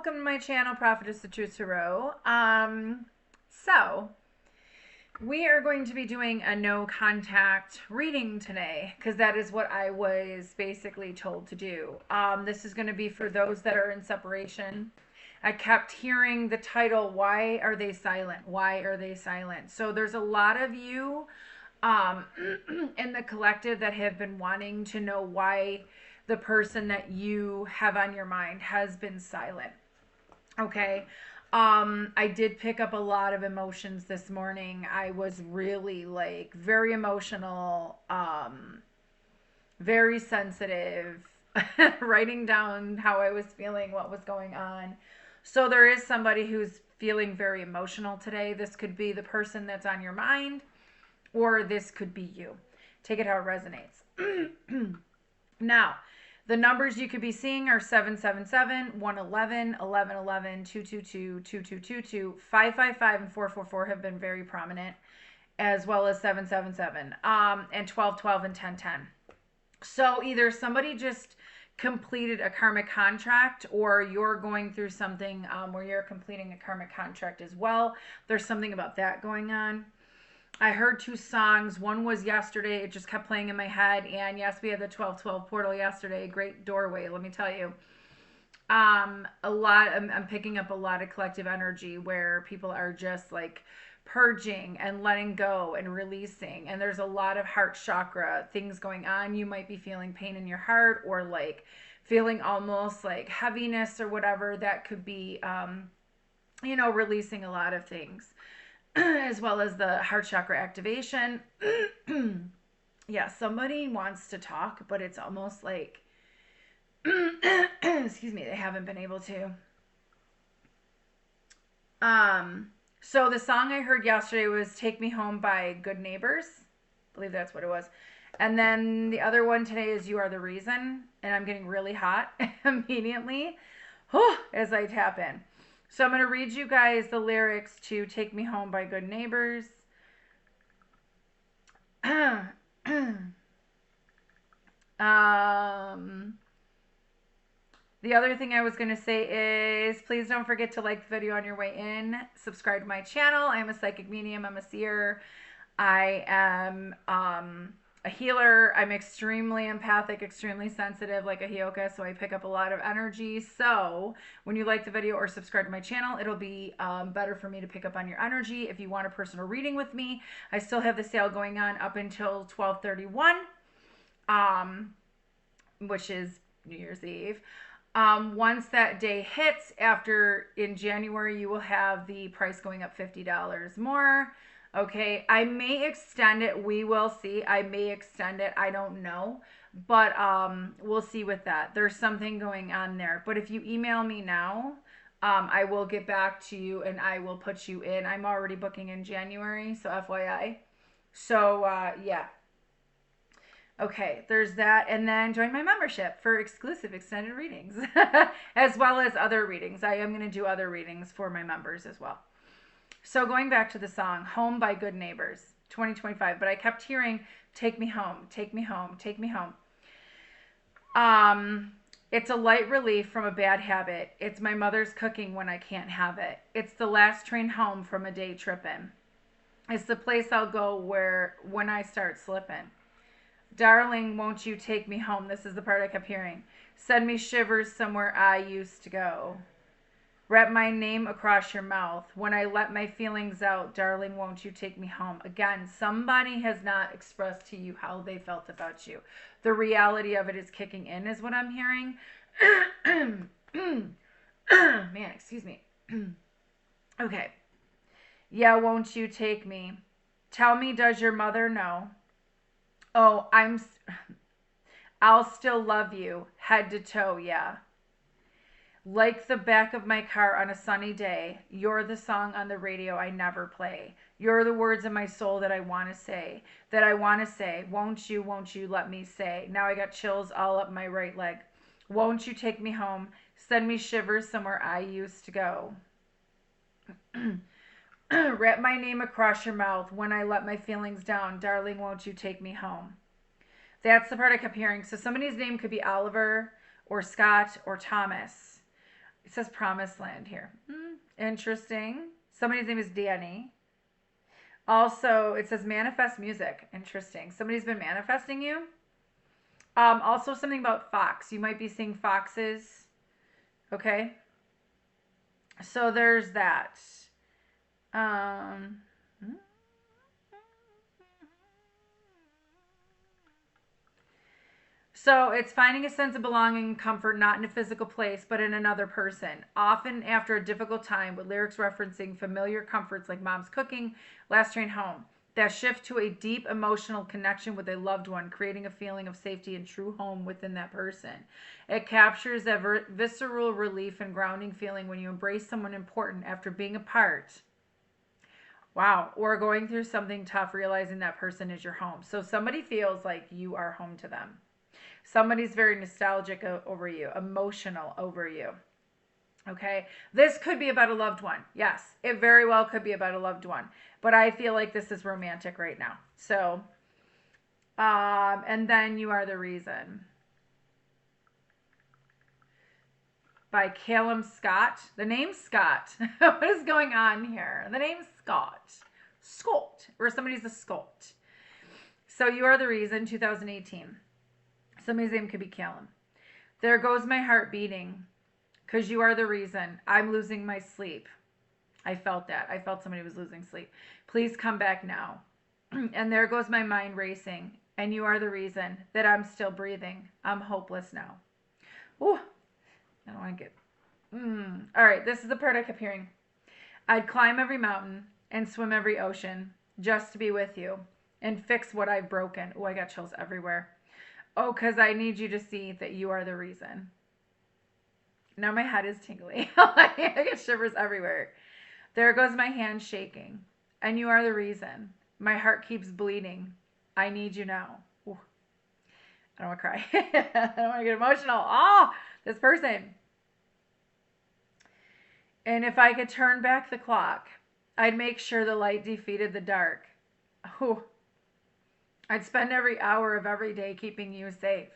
welcome to my channel, Prophetess the Truth Tarot. So we are going to be doing a no contact reading today because that is what I was basically told to do. This is going to be for those that are in separation. I kept hearing the title, Why Are They Silent? Why Are They Silent? So there's a lot of you in the collective that have been wanting to know why the person that you have on your mind has been silent. Okay. I did pick up a lot of emotions this morning. I was really very emotional, very sensitive, writing down how I was feeling, what was going on. So there is somebody who's feeling very emotional today. This could be the person that's on your mind, or this could be you. Take it how it resonates. Now, the numbers you could be seeing are 777, 111, 1111, 222, 2222, 555, and 444 have been very prominent, as well as 777, and 1212 and 1010. So either somebody just completed a karmic contract, or you're going through something where you're completing a karmic contract as well. There's something about that going on. I heard two songs. One was yesterday. It just kept playing in my head. And yes, we had the 1212 portal yesterday. Great doorway, let me tell you. I'm picking up a lot of collective energy where people are just purging and letting go and releasing. And there's a lot of heart chakra things going on. You might be feeling pain in your heart, or feeling almost like heaviness or whatever. That could be, releasing a lot of things. As well as the heart chakra activation. Yeah, somebody wants to talk, but it's almost like, excuse me, they haven't been able to. So the song I heard yesterday was Take Me Home by Good Neighbors. I believe that's what it was. And then the other one today is You Are the Reason. And I'm getting really hot immediately as I tap in. So I'm going to read you guys the lyrics to Take Me Home by Good Neighbors. The other thing I was going to say is please don't forget to like the video on your way in. Subscribe to my channel. I'm a psychic medium. I'm a seer. I am a healer. I'm extremely empathic, extremely sensitive, like a Hioka, so I pick up a lot of energy. So when you like the video or subscribe to my channel, it'll be better for me to pick up on your energy. If you want a personal reading with me, I still have the sale going on up until 12/31, which is New Year's Eve. Once that day hits, in January, you will have the price going up $50 more. Okay, I may extend it. We will see. I may extend it. I don't know. But we'll see with that. There's something going on there. But if you email me now, I will get back to you and I will put you in. I'm already booking in January, so FYI. So, yeah. Okay, there's that. And then join my membership for exclusive extended readings, as well as other readings. I am going to do other readings for my members as well. So going back to the song, Home by Good Neighbors, 2025. But I kept hearing, Take Me Home, Take Me Home, Take Me Home. It's a light relief from a bad habit. It's my mother's cooking when I can't have it. It's the last train home from a day tripping. It's the place I'll go when I start slipping. Darling, won't you take me home? This is the part I kept hearing. Send me shivers somewhere I used to go. Wrap my name across your mouth. When I let my feelings out, darling, won't you take me home? Again, somebody has not expressed to you how they felt about you. The reality of it is kicking in, is what I'm hearing. Man, excuse me. Okay. Yeah, won't you take me? Tell me, does your mother know? Oh, I'll still love you, head to toe, yeah. Like the back of my car on a sunny day, you're the song on the radio I never play. You're the words in my soul that I want to say, Won't you let me say. Now I got chills all up my right leg. Won't you take me home? Send me shivers somewhere I used to go. Wrap my name across your mouth. When I let my feelings down, darling, won't you take me home? That's the part I kept hearing. So somebody's name could be Oliver or Scott or Thomas. It says promised land here. Interesting. Somebody's name is Danny. Also, it says manifest music. Interesting. Somebody's been manifesting you. Also, something about fox. You might be seeing foxes. Okay. So there's that. So it's finding a sense of belonging and comfort not in a physical place, but in another person. Often after a difficult time, with lyrics referencing familiar comforts like mom's cooking, last train home. That shift to a deep emotional connection with a loved one, creating a feeling of safety and true home within that person. It captures that visceral relief and grounding feeling when you embrace someone important after being apart. Wow. Or going through something tough, realizing that person is your home. So somebody feels like you are home to them. Somebody's very nostalgic over you, emotional over you. Okay. This could be about a loved one. Yes, it very well could be about a loved one. But I feel like this is romantic right now. So, and then You Are the Reason by Callum Scott. The name Scott. What is going on here? The name Scott. Scott. Or somebody's a Scott. So You Are the Reason, 2018. Somebody's name could be Callum. There goes my heart beating, because you are the reason I'm losing my sleep. I felt that. I felt somebody was losing sleep. Please come back now. And there goes my mind racing, and you are the reason that I'm still breathing. I'm hopeless now. Ooh, I don't want to get... All right, this is the part I kept hearing. I'd climb every mountain and swim every ocean just to be with you and fix what I've broken. Oh, I got chills everywhere. Oh, because I need you to see that you are the reason. Now my head is tingling. I get shivers everywhere. There goes my hand shaking. And you are the reason. My heart keeps bleeding. I need you now. Ooh. I don't want to cry. I don't want to get emotional. Oh, this person. And if I could turn back the clock, I'd make sure the light defeated the dark. Ooh. I'd spend every hour of every day keeping you safe.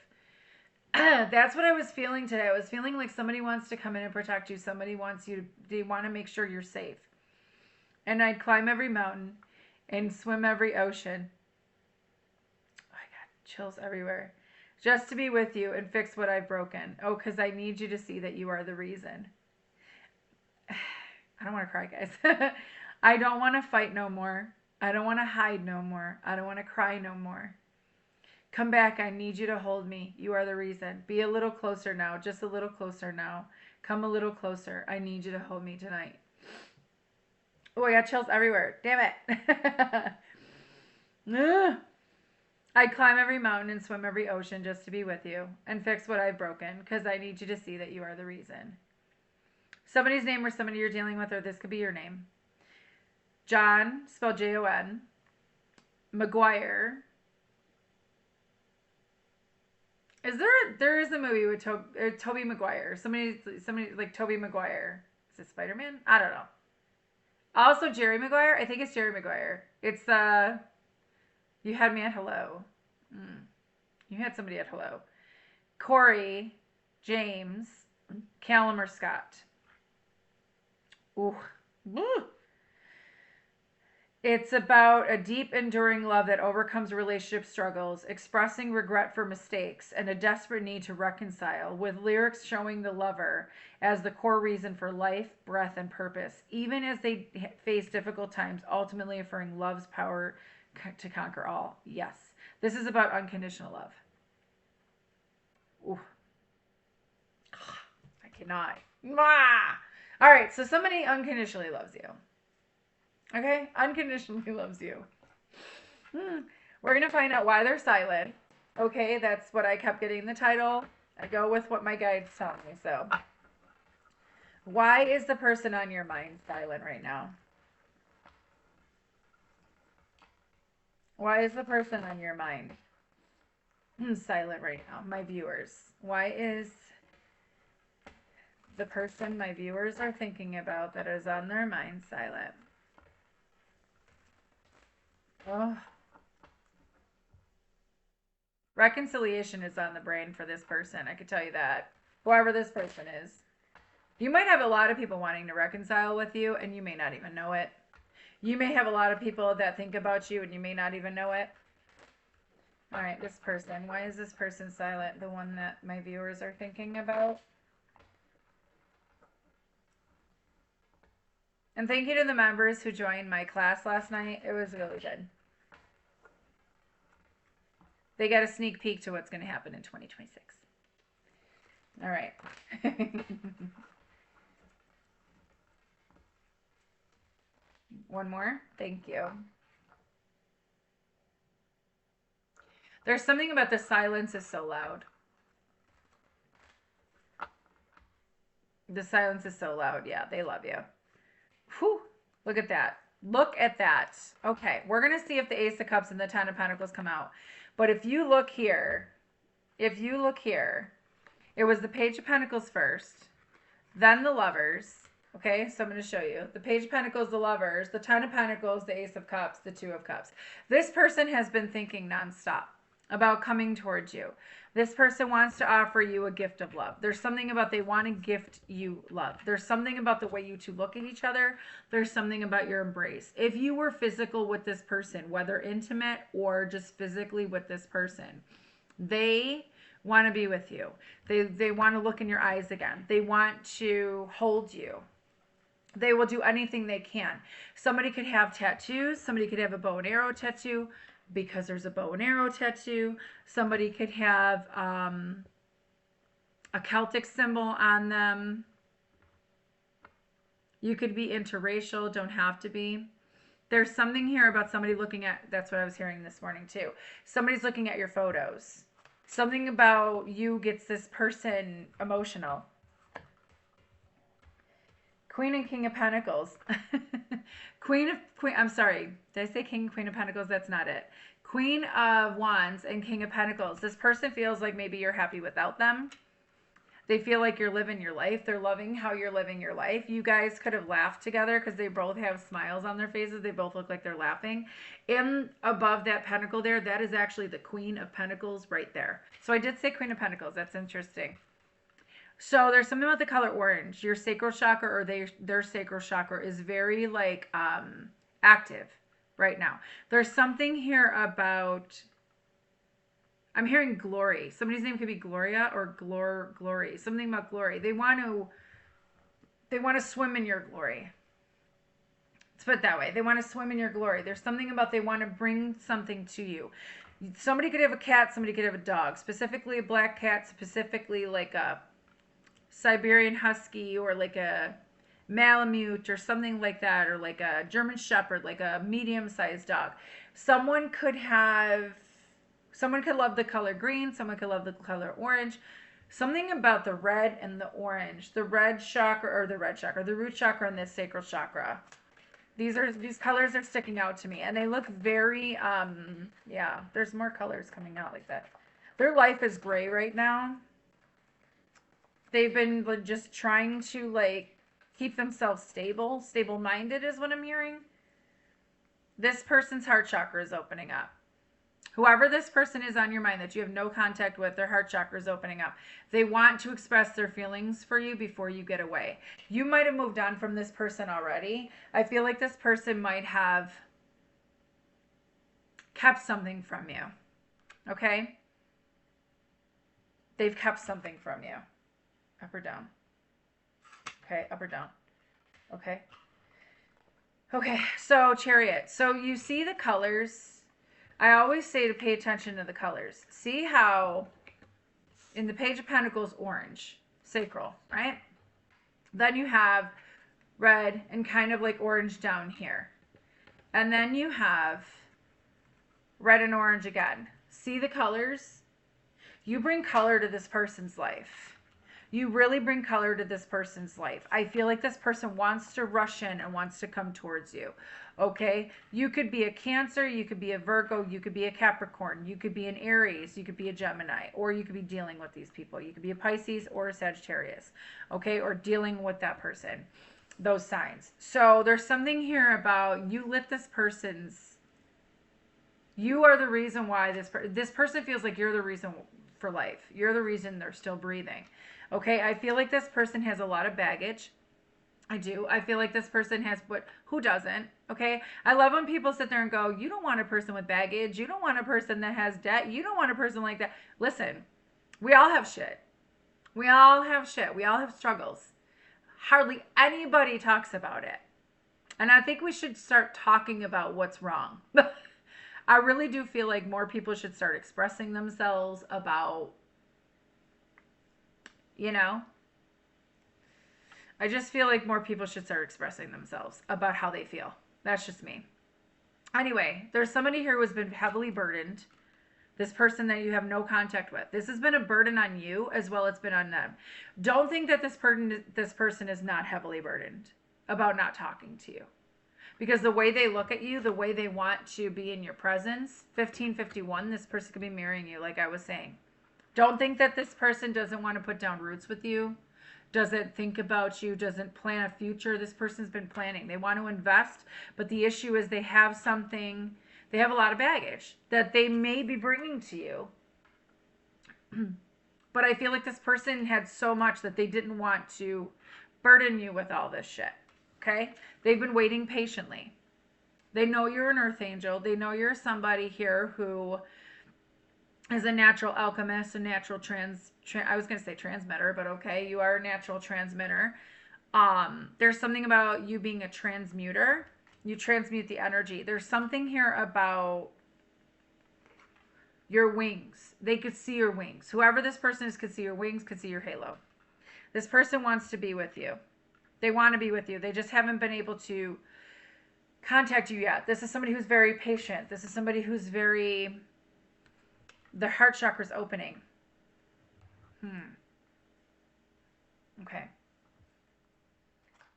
That's what I was feeling today. I was feeling like somebody wants to come in and protect you. Somebody wants you to, they want to make sure you're safe. And I'd climb every mountain and swim every ocean. Oh, I got chills everywhere. Just to be with you and fix what I've broken. Oh, because I need you to see that you are the reason. I don't want to cry, guys. I don't want to fight no more. I don't want to hide no more. I don't want to cry no more. Come back. I need you to hold me. You are the reason. Be a little closer now. Just a little closer now. Come a little closer. I need you to hold me tonight. Oh, I got chills everywhere. Damn it. I'd climb every mountain and swim every ocean just to be with you and fix what I've broken because I need you to see that you are the reason. Somebody's name or somebody you're dealing with, or this could be your name. John, spelled Jon. McGuire. There is a movie with Tobey Maguire. Somebody like Tobey Maguire. Is it Spider-Man? I don't know. Also Jerry Maguire. I think it's Jerry Maguire. It's You Had Me at Hello. You had somebody at hello. Corey, James, Callum or Scott. Ooh. Ooh. It's about a deep, enduring love that overcomes relationship struggles, expressing regret for mistakes, and a desperate need to reconcile, with lyrics showing the lover as the core reason for life, breath, and purpose, even as they face difficult times, ultimately affirming love's power to conquer all. Yes. This is about unconditional love. Ooh. I cannot. All right, so somebody unconditionally loves you. Okay? Unconditionally loves you. We're going to find out why they're silent. Okay, that's what I kept getting in the title. I go with what my guides tell me. So, why is the person on your mind silent right now? Why is the person on your mind silent right now? My viewers. Why is the person my viewers are thinking about that is on their mind silent? Oh. Reconciliation is on the brain for this person. I could tell you that. Whoever this person is. You might have a lot of people wanting to reconcile with you, and you may not even know it. You may have a lot of people that think about you, and you may not even know it. All right, this person. Why is this person silent? The one that my viewers are thinking about. And thank you to the members who joined my class last night. It was really good. They got a sneak peek to what's going to happen in 2026. All right. One more. Thank you. There's something about the silence is so loud. The silence is so loud. Yeah, they love you. Whew. Look at that. Look at that. Okay, we're going to see if the Ace of Cups and the Ten of Pentacles come out. But if you look here, it was the Page of Pentacles first, then the Lovers. Okay, so I'm going to show you. The Page of Pentacles, the Lovers, the Ten of Pentacles, the Ace of Cups, the Two of Cups. This person has been thinking nonstop about coming towards you. This person wants to offer you a gift of love. There's something about they want to gift you love. There's something about the way you two look at each other. There's something about your embrace. If you were physical with this person, whether intimate or just physically with this person, they want to be with you. They want to look in your eyes again. They want to hold you. They will do anything they can. Somebody could have tattoos. Somebody could have a bow and arrow tattoo because there's a bow and arrow tattoo. Somebody could have a Celtic symbol on them. You could be interracial, don't have to be. There's something here about somebody looking at, that's what I was hearing this morning too. Somebody's looking at your photos. Something about you gets this person emotional. Queen and King of Pentacles. I'm sorry. Did I say King and Queen of Pentacles? That's not it. Queen of Wands and King of Pentacles. This person feels like maybe you're happy without them. They feel like you're living your life. They're loving how you're living your life. You guys could have laughed together because they both have smiles on their faces. They both look like they're laughing. And above that pentacle there, that is actually the Queen of Pentacles right there. So I did say Queen of Pentacles. That's interesting. So there's something about the color orange. Your sacral chakra or their sacral chakra is very like active right now. There's something here about, I'm hearing glory. Somebody's name could be Gloria or Glory. Something about glory. They want to swim in your glory. Let's put it that way. They want to swim in your glory. There's something about they want to bring something to you. Somebody could have a cat. Somebody could have a dog. Specifically a black cat. Specifically like a Siberian Husky or like a Malamute or something like that, or like a German Shepherd, like a medium-sized dog. Someone could love the color green, someone could love the color orange. Something about the red and the orange, the root chakra and the sacral chakra. These colors are sticking out to me, and they look very yeah, there's more colors coming out like that. Their life is gray right now. They've been just trying to like keep themselves stable-minded is what I'm hearing. This person's heart chakra is opening up. Whoever this person is on your mind that you have no contact with, their heart chakra is opening up. They want to express their feelings for you before you get away. You might have moved on from this person already. I feel like this person might have kept something from you. Okay? They've kept something from you. Up or down? Okay, up or down? Okay. Okay, so Chariot. So you see the colors. I always say to pay attention to the colors. See how in the Page of Pentacles, orange, sacral, right? Then you have red and kind of like orange down here. And then you have red and orange again. See the colors? You bring color to this person's life. You really bring color to this person's life. I feel like this person wants to rush in and wants to come towards you. Okay? You could be a Cancer, you could be a Virgo, you could be a Capricorn, you could be an Aries, you could be a Gemini, or you could be dealing with these people. You could be a Pisces or a Sagittarius. Okay? Or dealing with that person. Those signs. So there's something here about you lit this person's, you are the reason why this person feels like you're the reason for life. You're the reason they're still breathing. Okay, I feel like this person has a lot of baggage. I do. I feel like this person has who doesn't? Okay. I love when people sit there and go, you don't want a person with baggage. You don't want a person that has debt. You don't want a person like that. Listen, we all have shit. We all have shit. We all have struggles. Hardly anybody talks about it. And I think we should start talking about what's wrong. I really do feel like more people should start expressing themselves about, you know, I just feel like more people should start expressing themselves about how they feel. That's just me. Anyway, there's somebody here who has been heavily burdened. This person that you have no contact with. This has been a burden on you as well as it's been on them. Don't think that this person is not heavily burdened about not talking to you. Because the way they look at you, the way they want to be in your presence, 1551, this person could be marrying you, like I was saying. Don't think that this person doesn't want to put down roots with you, doesn't think about you, doesn't plan a future. This person's been planning. They want to invest, but the issue is they have something, they have a lot of baggage that they may be bringing to you. But I feel like this person had so much that they didn't want to burden you with all this shit. Okay? They've been waiting patiently. They know you're an earth angel. They know you're somebody here who is a natural alchemist, a natural I was going to say transmitter, but okay, you are a natural transmitter. There's something about you being a transmuter. You transmute the energy. There's something here about your wings. They could see your wings. Whoever this person is could see your wings, could see your halo. This person wants to be with you. They want to be with you. They just haven't been able to contact you yet. This is somebody who's very patient. This is somebody who's very, their heart chakra's opening. Okay.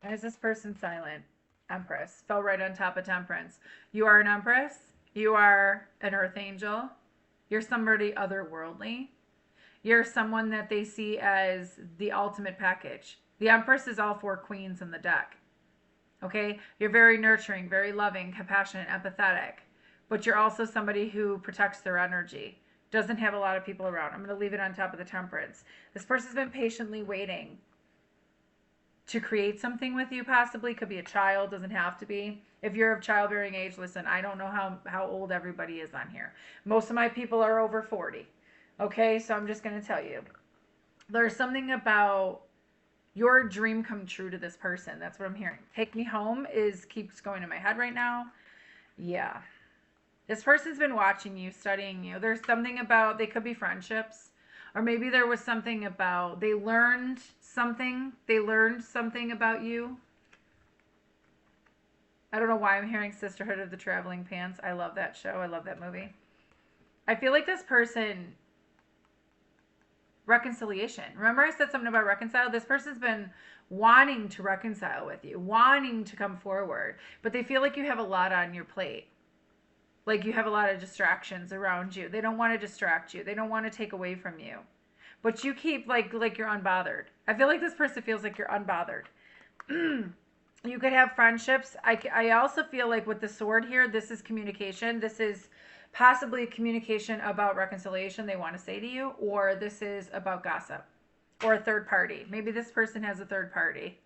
Why is this person silent? Empress. Fell right on top of Temperance. You are an Empress. You are an Earth Angel. You're somebody otherworldly. You're someone that they see as the ultimate package. The Empress is all four queens in the deck. Okay? You're very nurturing, very loving, compassionate, empathetic. But you're also somebody who protects their energy. Doesn't have a lot of people around. I'm going to leave it on top of the Temperance. This person's been patiently waiting to create something with you, possibly. Could be a child, doesn't have to be. If you're of childbearing age, listen, I don't know how old everybody is on here. Most of my people are over 40. Okay, so I'm just going to tell you. There's something about your dream come true to this person. That's what I'm hearing. Take me home keeps going in my head right now. Yeah. This person's been watching you, studying you. There's something about, they could be friendships. Or maybe there was something about, they learned something about you. I don't know why I'm hearing Sisterhood of the Traveling Pants. I love that show. I love that movie. I feel like this person, reconciliation. Remember I said something about reconcile? This person's been wanting to reconcile with you, wanting to come forward, but they feel like you have a lot on your plate. Like you have a lot of distractions around you. They don't want to distract you. They don't want to take away from you. But you keep like you're unbothered. I feel like this person feels like you're unbothered. You could have friendships. I also feel like with the sword here, this is communication. This is possibly communication about reconciliation they want to say to you, or this is about gossip or a third party. Maybe this person has a third party.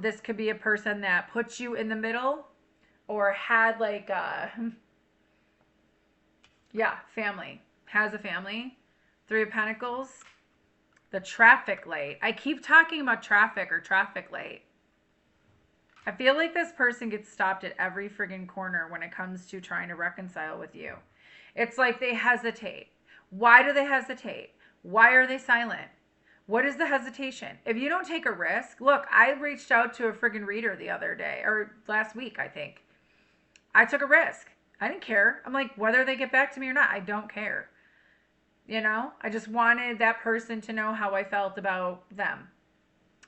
This could be a person that puts you in the middle or had like family. Has a family. 3 of Pentacles. The traffic light. I keep talking about traffic or traffic light. I feel like this person gets stopped at every friggin' corner when it comes to trying to reconcile with you. It's like they hesitate. Why do they hesitate? Why are they silent? What is the hesitation? If you don't take a risk, look, I reached out to a friggin' reader the other day, or last week, I think. I took a risk. I didn't care. I'm like, whether they get back to me or not, I don't care. You know, I just wanted that person to know how I felt about them.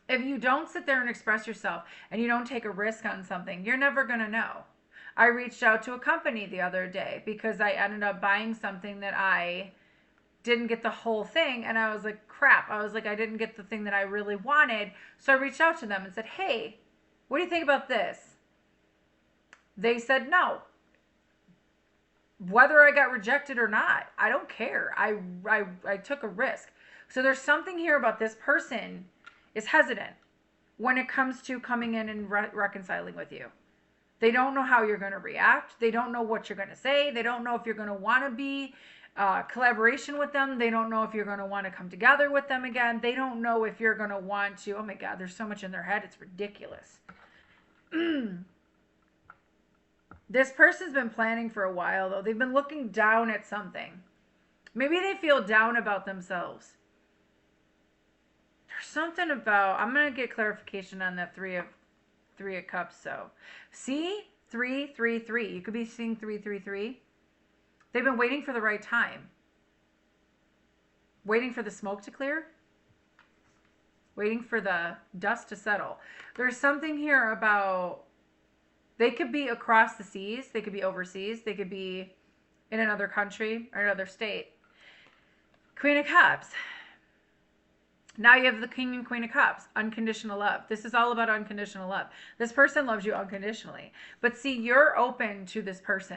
If you don't sit there and express yourself and you don't take a risk on something, you're never going to know. I reached out to a company the other day because I ended up buying something that I didn't get the whole thing. And I was like, crap. I was like, I didn't get the thing that I really wanted. So I reached out to them and said, hey, what do you think about this? They said no. Whether I got rejected or not, I don't care. I took a risk. So there's something here about this person is hesitant when it comes to coming in and reconciling with you. They don't know how you're going to react. They don't know what you're going to say. They don't know if you're going to want to be collaboration with them. They don't know if you're going to want to come together with them again. They don't know if you're going to want to. Oh my God, there's so much in their head. It's ridiculous. This person's been planning for a while, though. They've been looking down at something. Maybe they feel down about themselves. There's something about, I'm going to get clarification on that three of cups. So see 333. You could be seeing 333. They've been waiting for the right time. Waiting for the smoke to clear. Waiting for the dust to settle. There's something here about, they could be across the seas. They could be overseas. They could be in another country or another state. Queen of Cups. Now you have the King and Queen of Cups. Unconditional love. This is all about unconditional love. This person loves you unconditionally. But see, you're open to this person.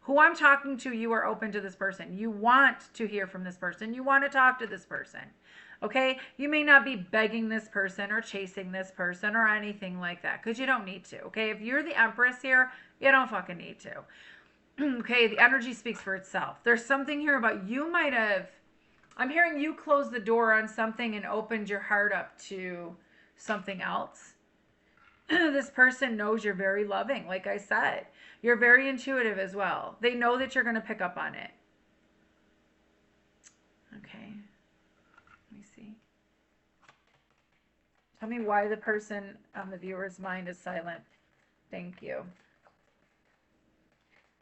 Who I'm talking to, you are open to this person. You want to hear from this person. You want to talk to this person. Okay? You may not be begging this person or chasing this person or anything like that, because you don't need to. Okay? If you're the Empress here, you don't fucking need to. Okay? The energy speaks for itself. There's something here about you might have, I'm hearing you close the door on something and opened your heart up to something else. This person knows you're very loving. Like I said, you're very intuitive as well. They know that you're going to pick up on it. Okay. Let me see. Tell me why the person on the viewer's mind is silent. Thank you.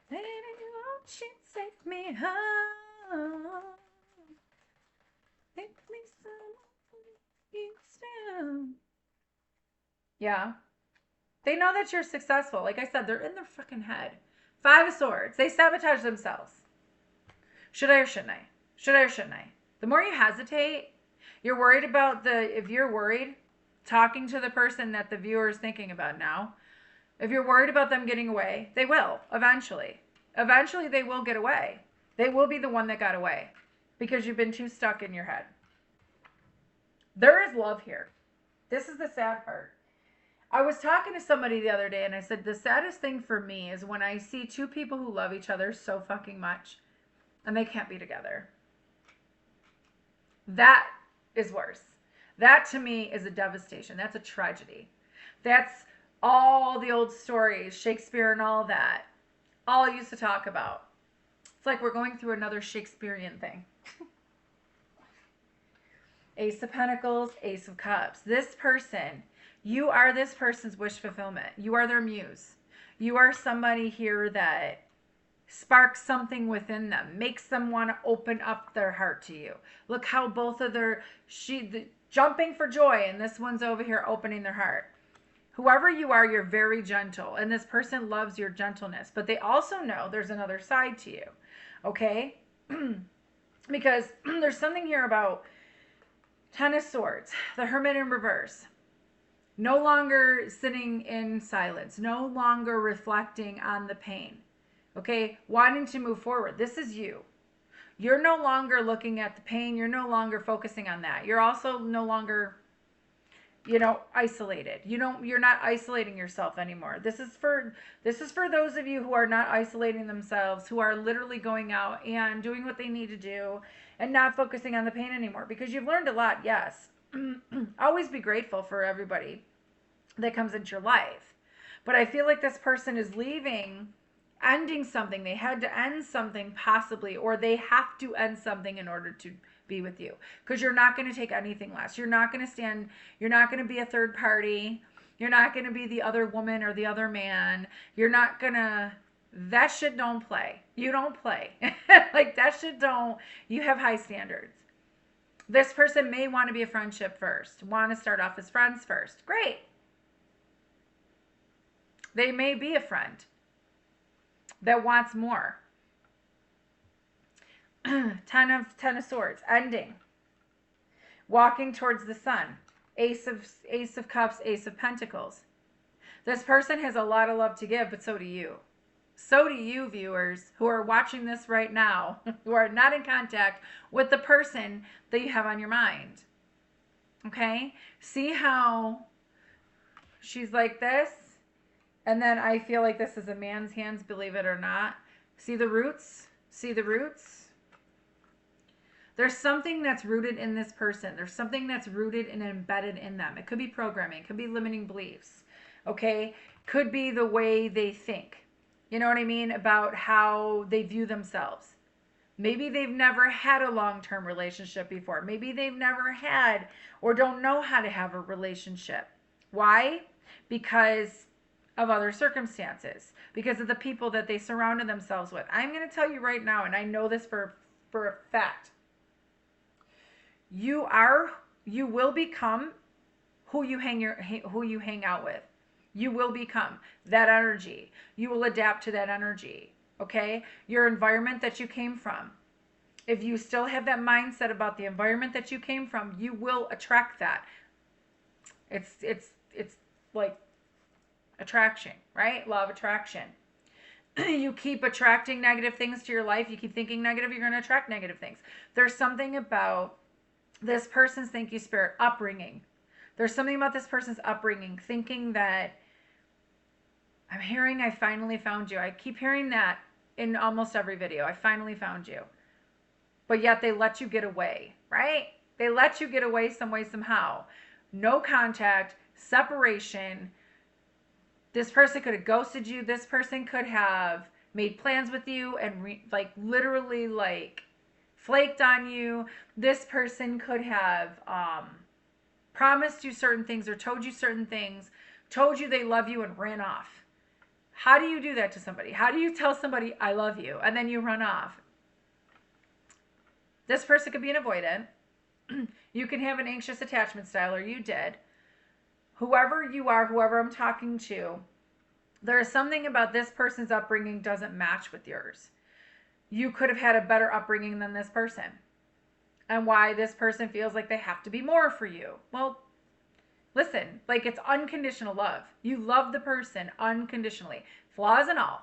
Then won't you take me home? Take me somewhere. Yeah. They know that you're successful. Like I said, they're in their fucking head. 5 of Swords. They sabotage themselves. Should I or shouldn't I? Should I or shouldn't I? The more you hesitate, you're worried about if you're worried, talking to the person that the viewer is thinking about now, if you're worried about them getting away, they will, eventually. Eventually they will get away. They will be the one that got away because you've been too stuck in your head. There is love here. This is the sad part. I was talking to somebody the other day and I said, the saddest thing for me is when I see two people who love each other so fucking much and they can't be together. That is worse. That to me is a devastation. That's a tragedy. That's all the old stories, Shakespeare and all that, all used to talk about. It's like we're going through another Shakespearean thing. Ace of Pentacles, Ace of Cups. This person, you are this person's wish fulfillment. You are their muse. You are somebody here that sparks something within them, makes them want to open up their heart to you. Look how both of jumping for joy, and this one's over here opening their heart. Whoever you are, you're very gentle, and this person loves your gentleness, but they also know there's another side to you, okay? Because there's something here about 10 of Swords, the Hermit in reverse. No longer sitting in silence, no longer reflecting on the pain, okay? Wanting to move forward. This is you. You're no longer looking at the pain. You're no longer focusing on that. You're also no longer, isolated. You're not isolating yourself anymore. This is for those of you who are not isolating themselves, who are literally going out and doing what they need to do and not focusing on the pain anymore, because you've learned a lot. Yes. Always be grateful for everybody that comes into your life. But I feel like this person is leaving, ending something. They had to end something possibly, or they have to end something in order to be with you, because you're not going to take anything less. You're not going to stand, you're not going to be a third party. You're not going to be the other woman or the other man. You're not going to, that shit don't play. You don't play. Like that shit don't, you have high standards. This person may want to be a friendship first, want to start off as friends first. Great. They may be a friend that wants more. 10 of Swords, ending. Walking towards the sun. Ace of Cups, Ace of Pentacles. This person has a lot of love to give, but so do you. So do you, viewers, who are watching this right now, who are not in contact with the person that you have on your mind. Okay? See how she's like this? And then I feel like this is a man's hands, believe it or not. See the roots? See the roots? There's something that's rooted in this person. There's something that's rooted and embedded in them. It could be programming. It could be limiting beliefs. Okay? Could be the way they think. You know what I mean? About how they view themselves. Maybe they've never had a long-term relationship before. Maybe they've never had or don't know how to have a relationship. Why? Because of other circumstances. Because of the people that they surrounded themselves with. I'm going to tell you right now, and I know this for a fact. You will become who you hang out with. You will become that energy. You will adapt to that energy. Okay? Your environment that you came from. If you still have that mindset about the environment that you came from, you will attract that. It's like attraction, right? Law of attraction. You keep attracting negative things to your life. You keep thinking negative, you're going to attract negative things. There's something about this person's, thank you, Spirit, upbringing. There's something about this person's upbringing, thinking that, I'm hearing I finally found you. I keep hearing that in almost every video. I finally found you. But yet they let you get away, right? They let you get away some way, somehow. No contact, separation. This person could have ghosted you. This person could have made plans with you and literally flaked on you. This person could have promised you certain things or told you certain things, told you they love you and ran off. How do you do that to somebody? How do you tell somebody, I love you, and then you run off? This person could be an avoidant. You can have an anxious attachment style, or you did. Whoever you are, whoever I'm talking to, there is something about this person's upbringing doesn't match with yours. You could have had a better upbringing than this person. And why this person feels like they have to be more for you. Well, listen, it's unconditional love. You love the person unconditionally. Flaws and all.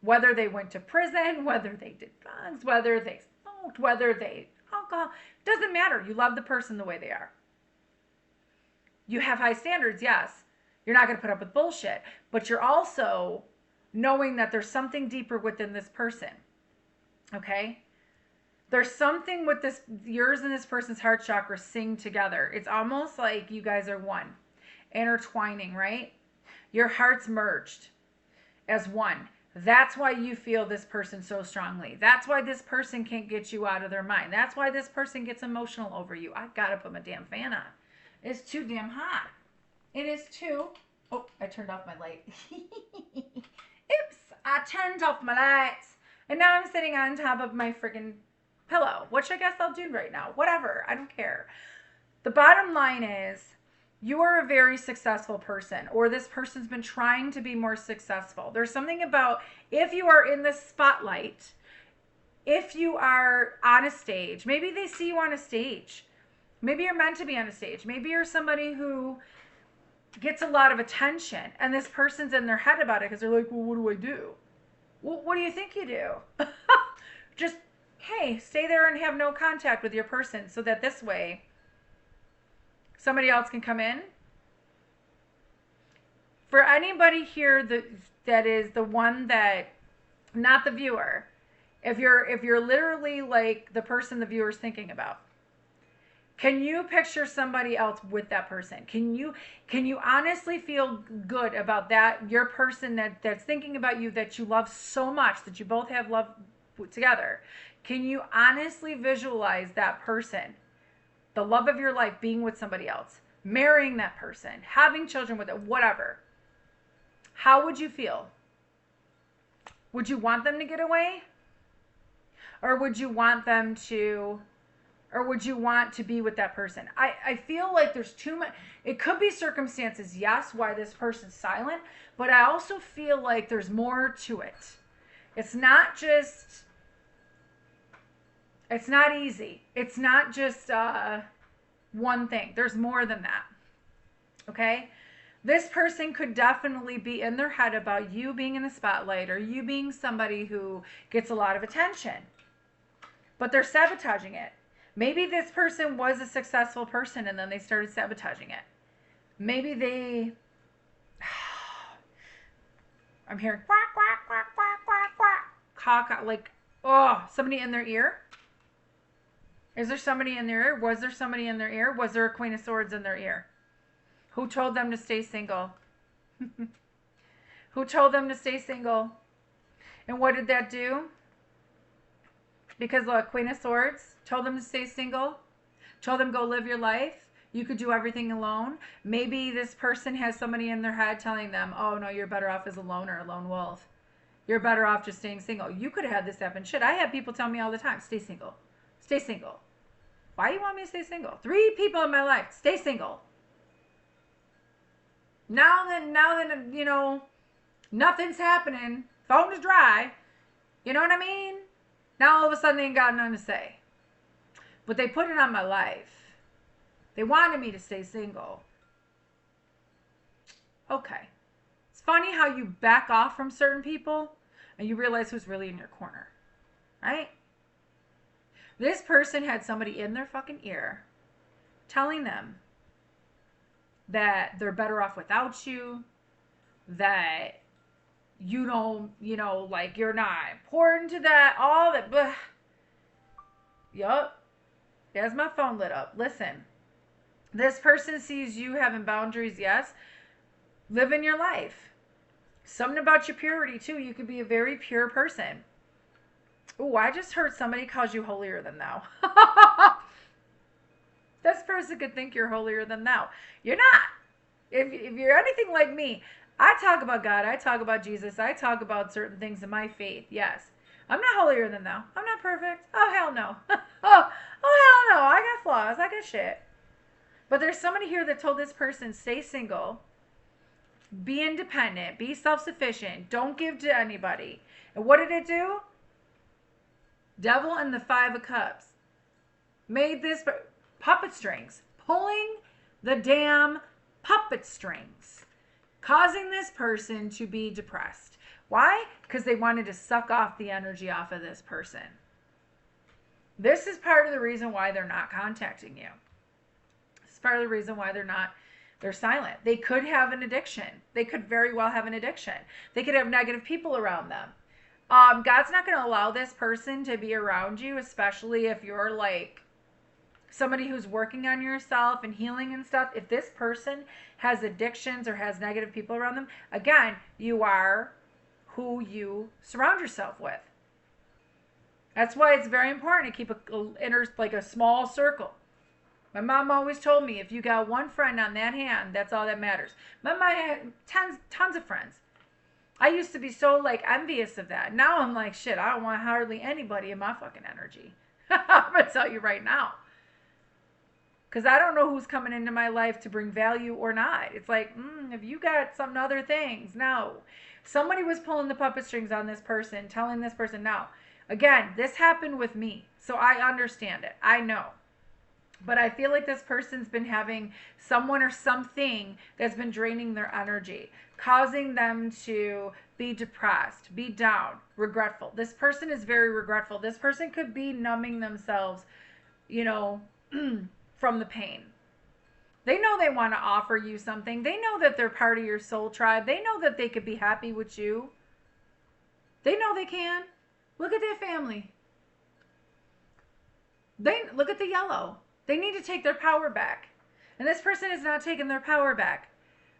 Whether they went to prison, whether they did drugs, whether they smoked, whether they alcohol, doesn't matter. You love the person the way they are. You have high standards, yes. You're not going to put up with bullshit. But you're also knowing that there's something deeper within this person. Okay? There's something with this, yours and this person's heart chakra sing together. It's almost like you guys are one. Intertwining, right? Your hearts merged as one. That's why you feel this person so strongly. That's why this person can't get you out of their mind. That's why this person gets emotional over you. I gotta put my damn fan on. It's too damn hot. It is too. Oh, I turned off my light. Oops, I turned off my lights. And now I'm sitting on top of my freaking pillow, which I guess I'll do right now. Whatever, I don't care. The bottom line is, you are a very successful person, or this person's been trying to be more successful. There's something about, if you are in the spotlight, if you are on a stage, maybe they see you on a stage. Maybe you're meant to be on a stage. Maybe you're somebody who gets a lot of attention, and this person's in their head about it because they're like, well, what do I do? Well, what do you think you do? Just, hey, stay there and have no contact with your person so that this way somebody else can come in. For anybody here that is the one that, not the viewer, if you're literally like the person the viewer's thinking about, can you picture somebody else with that person? Can you honestly feel good about that, your person that's thinking about you, that you love so much, that you both have love together? Can you honestly visualize that person, the love of your life, being with somebody else, marrying that person, having children with it, whatever? How would you feel? Would you want them to get away? Or would you want them to... Or would you want to be with that person? I feel like there's too much. It could be circumstances, yes, why this person's silent. But I also feel like there's more to it. It's not just... It's not easy. It's not just one thing. There's more than that. Okay? This person could definitely be in their head about you being in the spotlight or you being somebody who gets a lot of attention, but they're sabotaging it. Maybe this person was a successful person and then they started sabotaging it. Maybe they, I'm hearing quack, quack, quack, quack, quack, quack, cock, like, oh, somebody in their ear. Is there somebody in their ear? Was there somebody in their ear? Was there a Queen of Swords in their ear? Who told them to stay single? Who told them to stay single? And what did that do? Because look, Queen of Swords told them to stay single, told them go live your life. You could do everything alone. Maybe this person has somebody in their head telling them, oh no, you're better off as a loner, a lone wolf. You're better off just staying single. You could have had this happen. Shit, I have people tell me all the time, stay single. Stay single. Why do you want me to stay single? 3 people in my life, stay single. Now that, you know, nothing's happening, phone is dry, you know what I mean? Now all of a sudden they ain't got nothing to say. But they put it on my life. They wanted me to stay single. Okay. It's funny how you back off from certain people and you realize who's really in your corner, right? This person had somebody in their fucking ear telling them that they're better off without you, that you don't, you know, like you're not important to that, all that. Bleh. Yup. There's my phone lit up. Listen, this person sees you having boundaries, yes. Living your life. Something about your purity, too. You could be a very pure person. Oh, I just heard somebody calls you holier than thou. This person could think you're holier than thou. You're not. If you're anything like me, I talk about God. I talk about Jesus. I talk about certain things in my faith. Yes. I'm not holier than thou. I'm not perfect. Oh, hell no. oh, hell no. I got flaws. I got shit. But there's somebody here that told this person, stay single, be independent, be self-sufficient, don't give to anybody. And what did it do? Devil and the 5 of Cups made this puppet strings, pulling the damn puppet strings, causing this person to be depressed. Why? Because they wanted to suck off the energy off of this person. This is part of the reason why they're not contacting you. It's part of the reason why they're silent. They could have an addiction. They could very well have an addiction. They could have negative people around them. God's not going to allow this person to be around you, especially if you're like somebody who's working on yourself and healing and stuff. If this person has addictions or has negative people around them, again, you are who you surround yourself with. That's why it's very important to keep a small circle. My mom always told me, if you got one friend on that hand, that's all that matters. My mom had tons of friends. I used to be so like envious of that. Now I'm like, shit, I don't want hardly anybody in my fucking energy. I'm going to tell you right now. Because I don't know who's coming into my life to bring value or not. It's like, if you got some other things, no. Somebody was pulling the puppet strings on this person, telling this person, no. Again, this happened with me, so I understand it. I know. But I feel like this person's been having someone or something that's been draining their energy, causing them to be depressed, be down, regretful. This person is very regretful. This person could be numbing themselves, you know, from the pain. They know they want to offer you something. They know that they're part of your soul tribe. They know that they could be happy with you. They know they can. Look at their family. Look at the yellow. They need to take their power back. And this person is not taking their power back.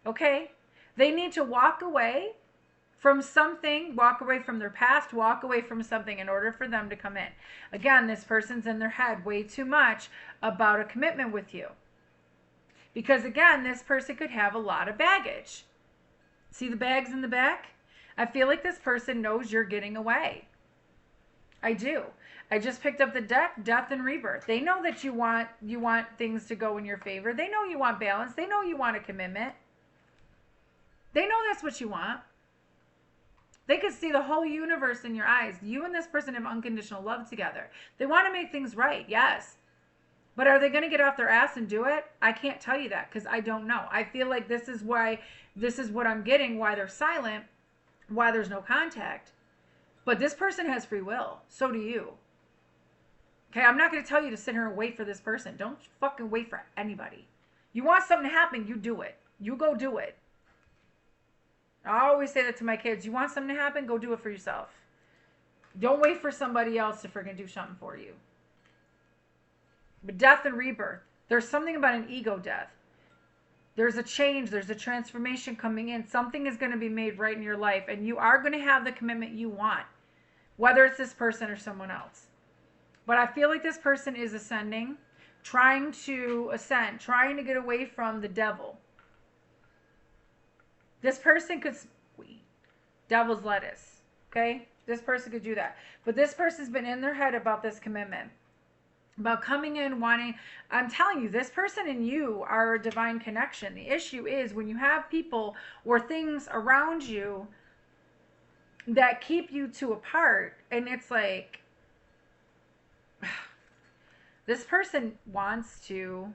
Okay? They need to walk away from something, walk away from their past, walk away from something in order for them to come in. Again, this person's in their head way too much about a commitment with you. Because again, this person could have a lot of baggage. See the bags in the back? I feel like this person knows you're getting away. I do. I just picked up the deck, Death and Rebirth. They know that you want things to go in your favor. They know you want balance. They know you want a commitment. They know that's what you want. They could see the whole universe in your eyes. You and this person have unconditional love together. They want to make things right, yes. But are they going to get off their ass and do it? I can't tell you that because I don't know. I feel like this is what I'm getting, why they're silent, why there's no contact. But this person has free will. So do you. Okay, I'm not going to tell you to sit here and wait for this person. Don't fucking wait for anybody. You want something to happen, you do it. You go do it. I always say that to my kids. You want something to happen, go do it for yourself. Don't wait for somebody else to freaking do something for you. But death and rebirth. There's something about an ego death. There's a change. There's a transformation coming in. Something is going to be made right in your life. And you are going to have the commitment you want. Whether it's this person or someone else. But I feel like this person is ascending. Trying to ascend. Trying to get away from the devil. This person could... Devil's lettuce. Okay? This person could do that. But this person's been in their head about this commitment. About coming in, wanting... I'm telling you, this person and you are a divine connection. The issue is when you have people or things around you that keep you two apart. And it's like... This person wants to...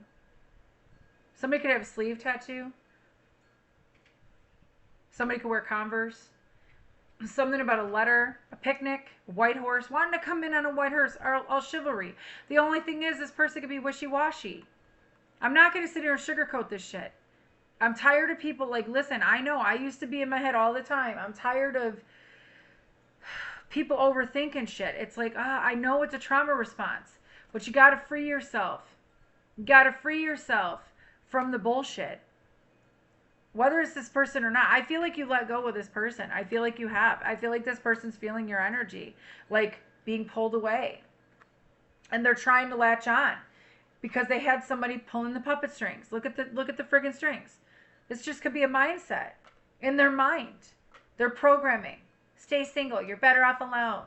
Somebody could have a sleeve tattoo. Somebody could wear Converse. Something about a letter, a picnic, a white horse. Wanting to come in on a white horse, all chivalry. The only thing is this person could be wishy-washy. I'm not going to sit here and sugarcoat this shit. I'm tired of people like, listen, I know I used to be in my head all the time. I'm tired of people overthinking shit. It's like, I know it's a trauma response, but you got to free yourself. You got to free yourself from the bullshit. Whether it's this person or not, I feel like you let go with this person. I feel like you have. I feel like this person's feeling your energy, like being pulled away. And they're trying to latch on because they had somebody pulling the puppet strings. Look at the friggin' strings. This just could be a mindset in their mind. They're programming. Stay single. You're better off alone.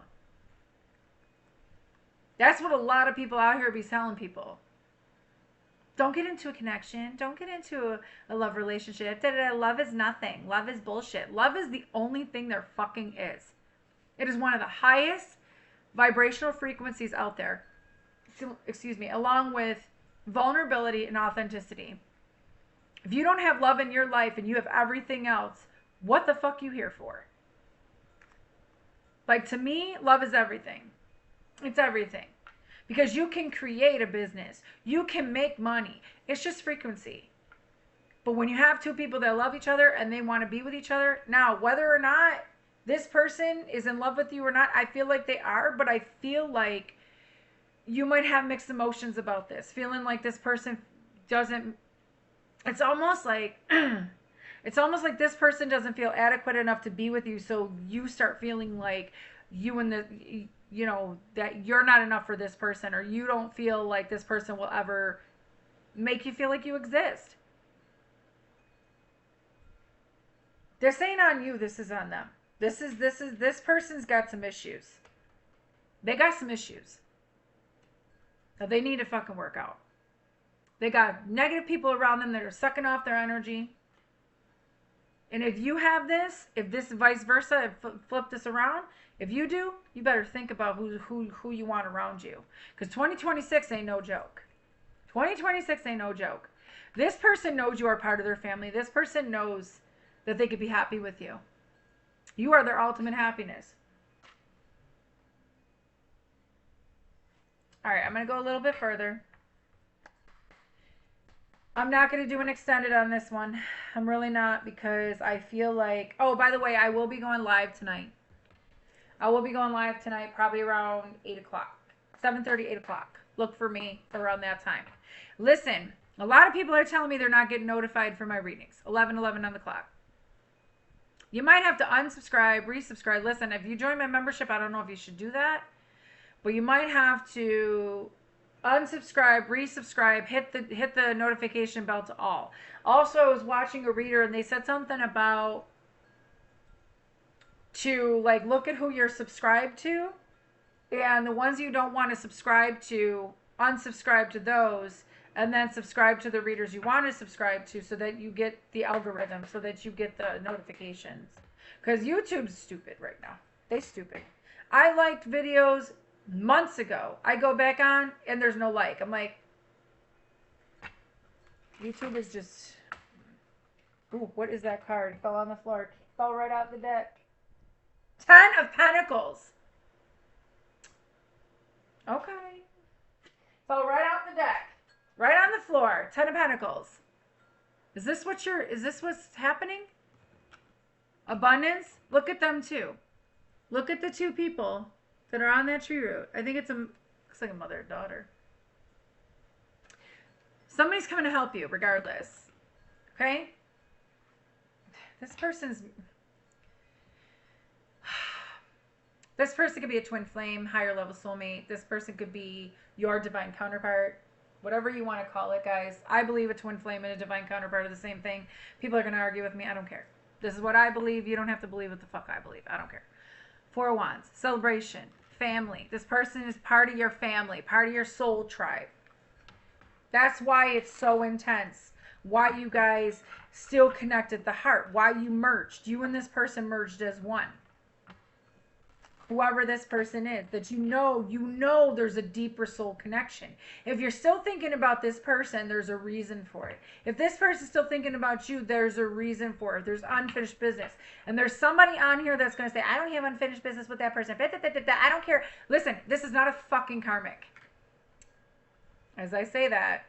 That's what a lot of people out here be telling people. Don't get into a connection. Don't get into a love relationship. Love is nothing. Love is bullshit. Love is the only thing there fucking is. It is one of the highest vibrational frequencies out there. Excuse me. Along with vulnerability and authenticity. If you don't have love in your life and you have everything else, what the fuck you here for? Like, to me, love is everything. It's everything. Because you can create a business. You can make money. It's just frequency. But when you have two people that love each other and they want to be with each other, now, whether or not this person is in love with you or not, I feel like they are, but I feel like you might have mixed emotions about this. Feeling like this person doesn't... It's almost like... It's almost like this person doesn't feel adequate enough to be with you, so you start feeling like you and the... You know, that you're not enough for this person, or you don't feel like this person will ever make you feel like you exist. This ain't on you, this is on them. This person's got some issues. They got some issues that they need to fucking work out. They got negative people around them that are sucking off their energy. And if you have this, if this vice versa, flip this around, if you do, you better think about who you want around you. Because 2026 ain't no joke. 2026 ain't no joke. This person knows you are part of their family. This person knows that they could be happy with you. You are their ultimate happiness. All right, I'm going to go a little bit further. I'm not going to do an extended on this one. I'm really not, because I feel like... Oh, by the way, I will be going live tonight. I will be going live tonight, probably around 8 o'clock. 7:30, 8 o'clock. Look for me around that time. Listen, a lot of people are telling me they're not getting notified for my readings. 11:11 on the clock. You might have to unsubscribe, resubscribe. Listen, if you join my membership, I don't know if you should do that. But you might have to unsubscribe, resubscribe, hit the notification bell to all. Also, I was watching a reader and they said something about to like look at who you're subscribed to, and the ones you don't want to subscribe to, unsubscribe to those, and then subscribe to the readers you want to subscribe to, so that you get the algorithm, so that you get the notifications. Because YouTube's stupid right now. They stupid. I liked videos months ago. I go back on and there's no like. I'm like, YouTube is just... Ooh, what is that card? It fell on the floor. Fell right out the deck. 10 of Pentacles. Okay. Fell right out the deck. Right on the floor. 10 of Pentacles. Is this what's happening? Abundance? Look at them too. Look at the two people that are on that tree root. I think looks like a mother and daughter. Somebody's coming to help you regardless. Okay? This person could be a twin flame, higher level soulmate. This person could be your divine counterpart. Whatever you want to call it, guys. I believe a twin flame and a divine counterpart are the same thing. People are going to argue with me. I don't care. This is what I believe. You don't have to believe what the fuck I believe. I don't care. Four of Wands. Celebration. Family. This person is part of your family. Part of your soul tribe. That's why it's so intense. Why you guys still connect at the heart. Why you merged. You and this person merged as one. Whoever this person is, that you know there's a deeper soul connection. If you're still thinking about this person, there's a reason for it. If this person's still thinking about you, there's a reason for it. There's unfinished business. And there's somebody on here that's going to say, I don't have unfinished business with that person. I don't care. Listen, this is not a fucking karmic. As I say that,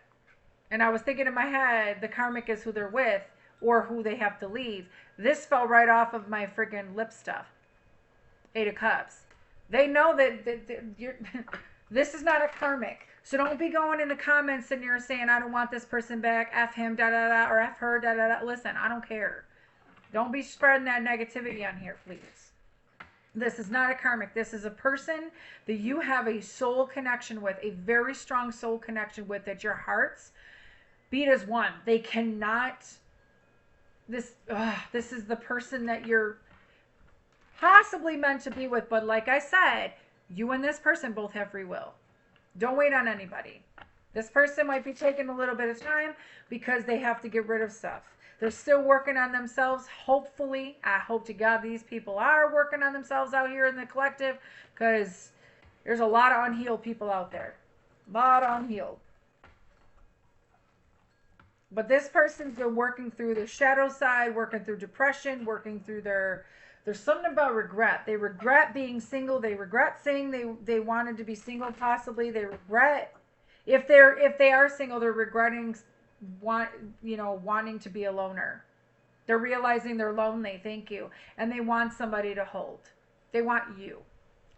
and I was thinking in my head, the karmic is who they're with or who they have to leave. This fell right off of my friggin' lip stuff. 8 of Cups. They know that this is not a karmic. So don't be going in the comments and you're saying, I don't want this person back, F him, da-da-da, or F her, da-da-da. Listen, I don't care. Don't be spreading that negativity on here, please. This is not a karmic. This is a person that you have a soul connection with, a very strong soul connection with, that your hearts beat as one. They cannot... This is the person that you're possibly meant to be with, but like I said, you and this person both have free will. Don't wait on anybody. This person might be taking a little bit of time because they have to get rid of stuff. They're still working on themselves. Hopefully, I hope to God these people are working on themselves out here in the collective, because there's a lot of unhealed people out there. A lot of unhealed. But this person's been working through their shadow side, working through depression, working through there's something about regret. They regret being single. They regret saying they wanted to be single possibly. They regret, if they are single, they're regretting wanting to be a loner. They're realizing they're lonely, thank you. And they want somebody to hold. They want you.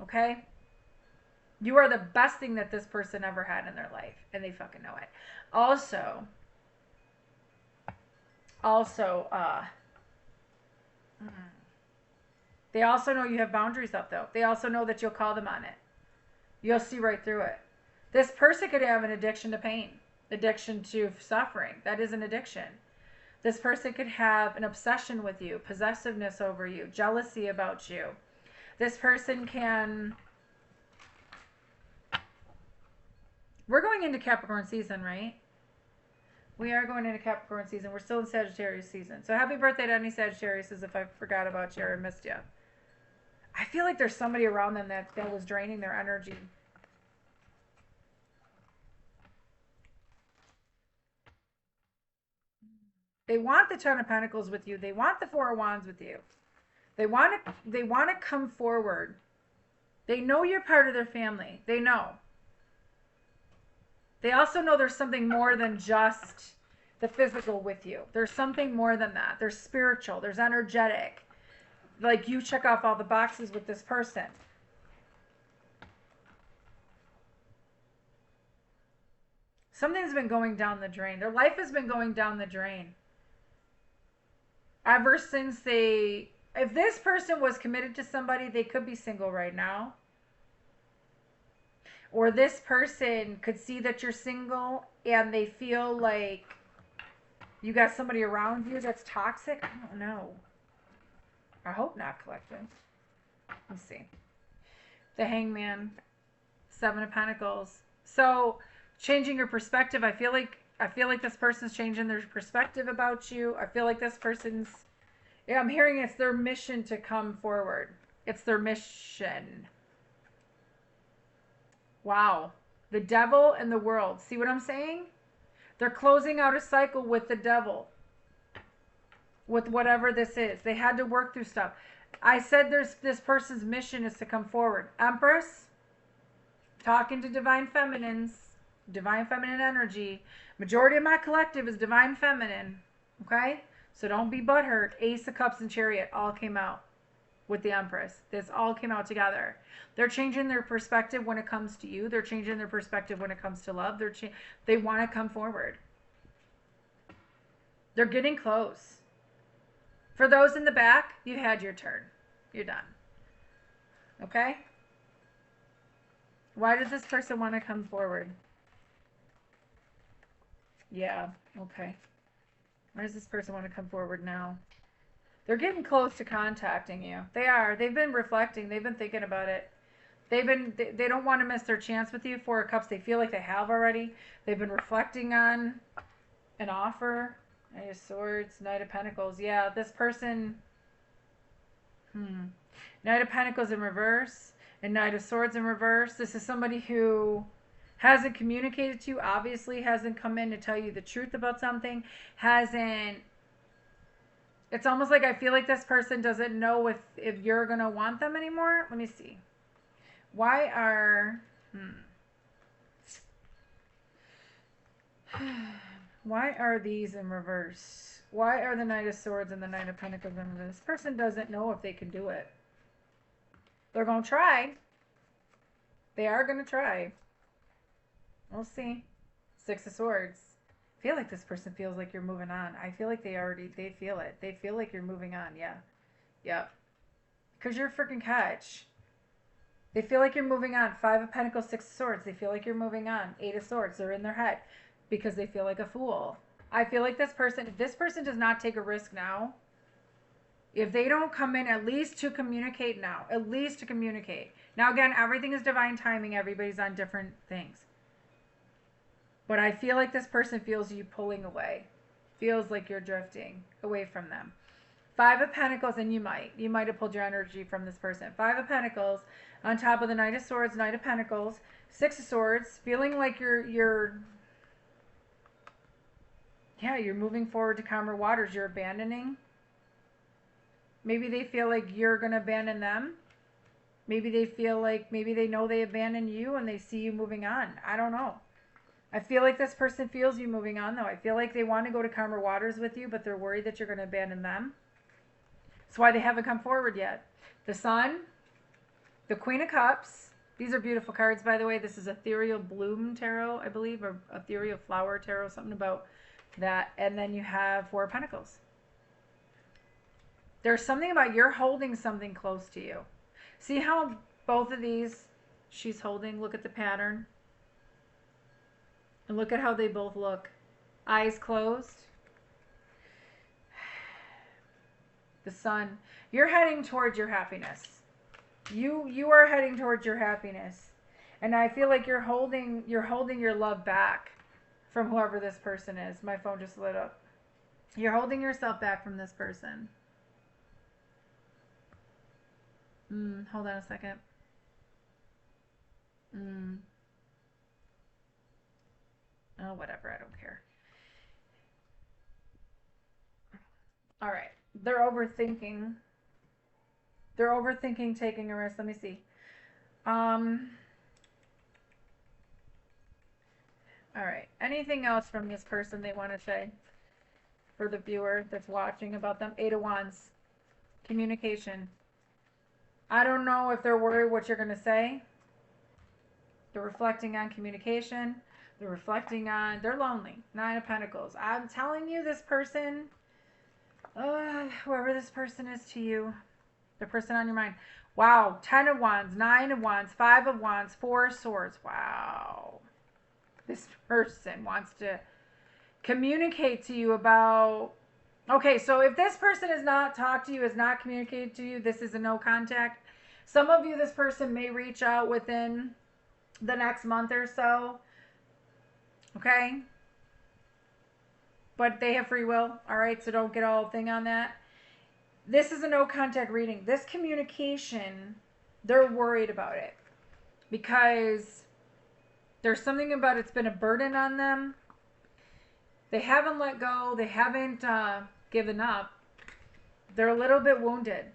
Okay? You are the best thing that this person ever had in their life. And they fucking know it. Also, they also know you have boundaries up, though. They also know that you'll call them on it. You'll see right through it. This person could have an addiction to pain, addiction to suffering. That is an addiction. This person could have an obsession with you, possessiveness over you, jealousy about you. This person can... We're going into Capricorn season, right? We are going into Capricorn season. We're still in Sagittarius season. So happy birthday to any Sagittarius if I forgot about you or missed you. I feel like there's somebody around them that was draining their energy. They want the Ten of Pentacles with you. They want the Four of Wands with you. They want to come forward. They know you're part of their family. They know. They also know there's something more than just the physical with you. There's something more than that. There's spiritual. There's energetic. Like, you check off all the boxes with this person. Something's been going down the drain. Their life has been going down the drain. Ever since if this person was committed to somebody, they could be single right now. Or this person could see that you're single and they feel like you got somebody around you that's toxic. I don't know. I hope not, collective. Let's see. The Hangman. 7 of Pentacles. So, changing your perspective. I feel like this person's changing their perspective about you. I feel like this person's... Yeah, I'm hearing it's their mission to come forward. It's their mission. Wow. The devil and the world. See what I'm saying? They're closing out a cycle with the devil, with whatever this is. They had to work through stuff. I said this person's mission is to come forward. Empress, talking to divine feminines, divine feminine energy. Majority of my collective is divine feminine. Okay? So don't be butthurt. Ace of Cups and Chariot all came out with the Empress. This all came out together. They're changing their perspective when it comes to you. They're changing their perspective when it comes to love. They want to come forward. They're getting close. For those in the back, you had your turn. You're done. Okay? Why does this person want to come forward? Yeah, okay. Why does this person want to come forward now? They're getting close to contacting you. They are. They've been reflecting. They've been thinking about it. They don't want to miss their chance with you. Four of Cups, they feel like they have already. They've been reflecting on an offer. Knight of Swords, Knight of Pentacles. Yeah, this person, Knight of Pentacles in reverse and Knight of Swords in reverse. This is somebody who hasn't communicated to you, obviously hasn't come in to tell you the truth about something, it's almost like I feel like this person doesn't know if you're going to want them anymore. Let me see. Why are, why are these in reverse? Why are the Knight of Swords and the Knight of Pentacles in reverse? This person doesn't know if they can do it. They're going to try. They are going to try. We'll see. Six of Swords. I feel like this person feels like you're moving on. I feel like they feel it. They feel like you're moving on. Yeah. Yep. Because you're a freaking catch. They feel like you're moving on. Five of Pentacles, Six of Swords. They feel like you're moving on. Eight of Swords. They're in their head because they feel like a fool. I feel like if this person does not take a risk now, if they don't come in at least to communicate now, at least to communicate. Now, again, everything is divine timing. Everybody's on different things. But I feel like this person feels you pulling away. Feels like you're drifting away from them. Five of Pentacles, and you might have pulled your energy from this person. Five of Pentacles on top of the Knight of Swords, Knight of Pentacles, Six of Swords, feeling like you're moving forward to calmer waters. You're abandoning. Maybe they feel like you're going to abandon them. Maybe they feel like, maybe they know they abandoned you and they see you moving on. I don't know. I feel like this person feels you moving on, though. I feel like they want to go to calmer waters with you, but they're worried that you're going to abandon them. That's why they haven't come forward yet. The Sun, the Queen of Cups. These are beautiful cards, by the way. This is Ethereal Bloom Tarot, I believe, or Ethereal Flower Tarot, something about that. And then you have Four of Pentacles. There's something about you're holding something close to you. See how both of these she's holding? Look at the pattern. And look at how they both look. Eyes closed. The Sun. You're heading towards your happiness. You are heading towards your happiness. And I feel like you're holding your love back from whoever this person is. My phone just lit up. You're holding yourself back from this person. Hold on a second. Oh, whatever. I don't care. All right. They're overthinking. They're overthinking taking a risk. Let me see. All right. Anything else from this person they want to say for the viewer that's watching about them? Eight of Wands. Communication. I don't know if they're worried what you're going to say. They're reflecting on communication. They're reflecting on, they're lonely. Nine of Pentacles. I'm telling you, this person, whoever this person is to you, the person on your mind. Wow. 10 of Wands, 9 of Wands, 5 of Wands, 4 of Swords. Wow. This person wants to communicate to you about, okay, so if this person has not talked to you, has not communicated to you, this is a no contact. Some of you, this person may reach out within the next month or so. Okay? But they have free will. All right? So don't get all thing on that. This is a no contact reading. This communication, they're worried about it. Because there's something about it's been a burden on them. They haven't let go. They haven't given up. They're a little bit wounded.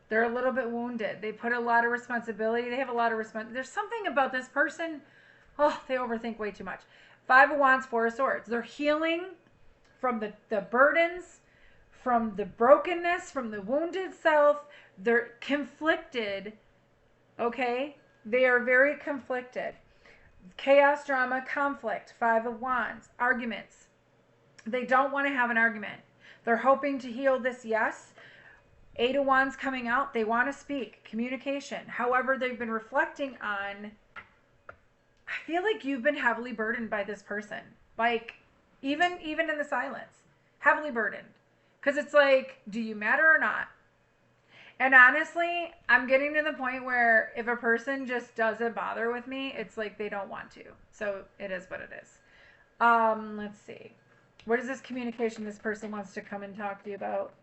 They're a little bit wounded. They put a lot of responsibility. They have a lot of responsibility. There's something about this person. Oh, they overthink way too much. Five of Wands, Four of Swords. They're healing from the burdens, from the brokenness, from the wounded self. They're conflicted. Okay? They are very conflicted. Chaos, drama, conflict. Five of Wands. Arguments. They don't want to have an argument. They're hoping to heal this, yes. Eight of Wands coming out. They want to speak. Communication. However, they've been reflecting on, I feel like you've been heavily burdened by this person. Like, even in the silence. Heavily burdened. Because it's like, do you matter or not? And honestly, I'm getting to the point where if a person just doesn't bother with me, it's like they don't want to. So it is what it is. Let's see. What is this communication this person wants to come and talk to you about?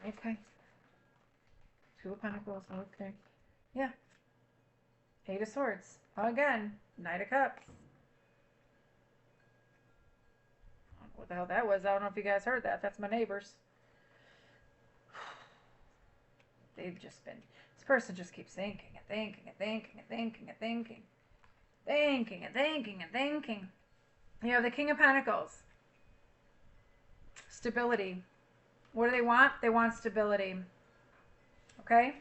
Okay. Two of Pentacles. Okay. Yeah. Eight of Swords. Again. Knight of Cups. I don't know what the hell that was. I don't know if you guys heard that. That's my neighbors. They've just been, this person just keeps thinking and thinking and thinking and thinking and thinking. Thinking and thinking and thinking. You have the King of Pentacles. Stability. What do they want? They want stability. Okay?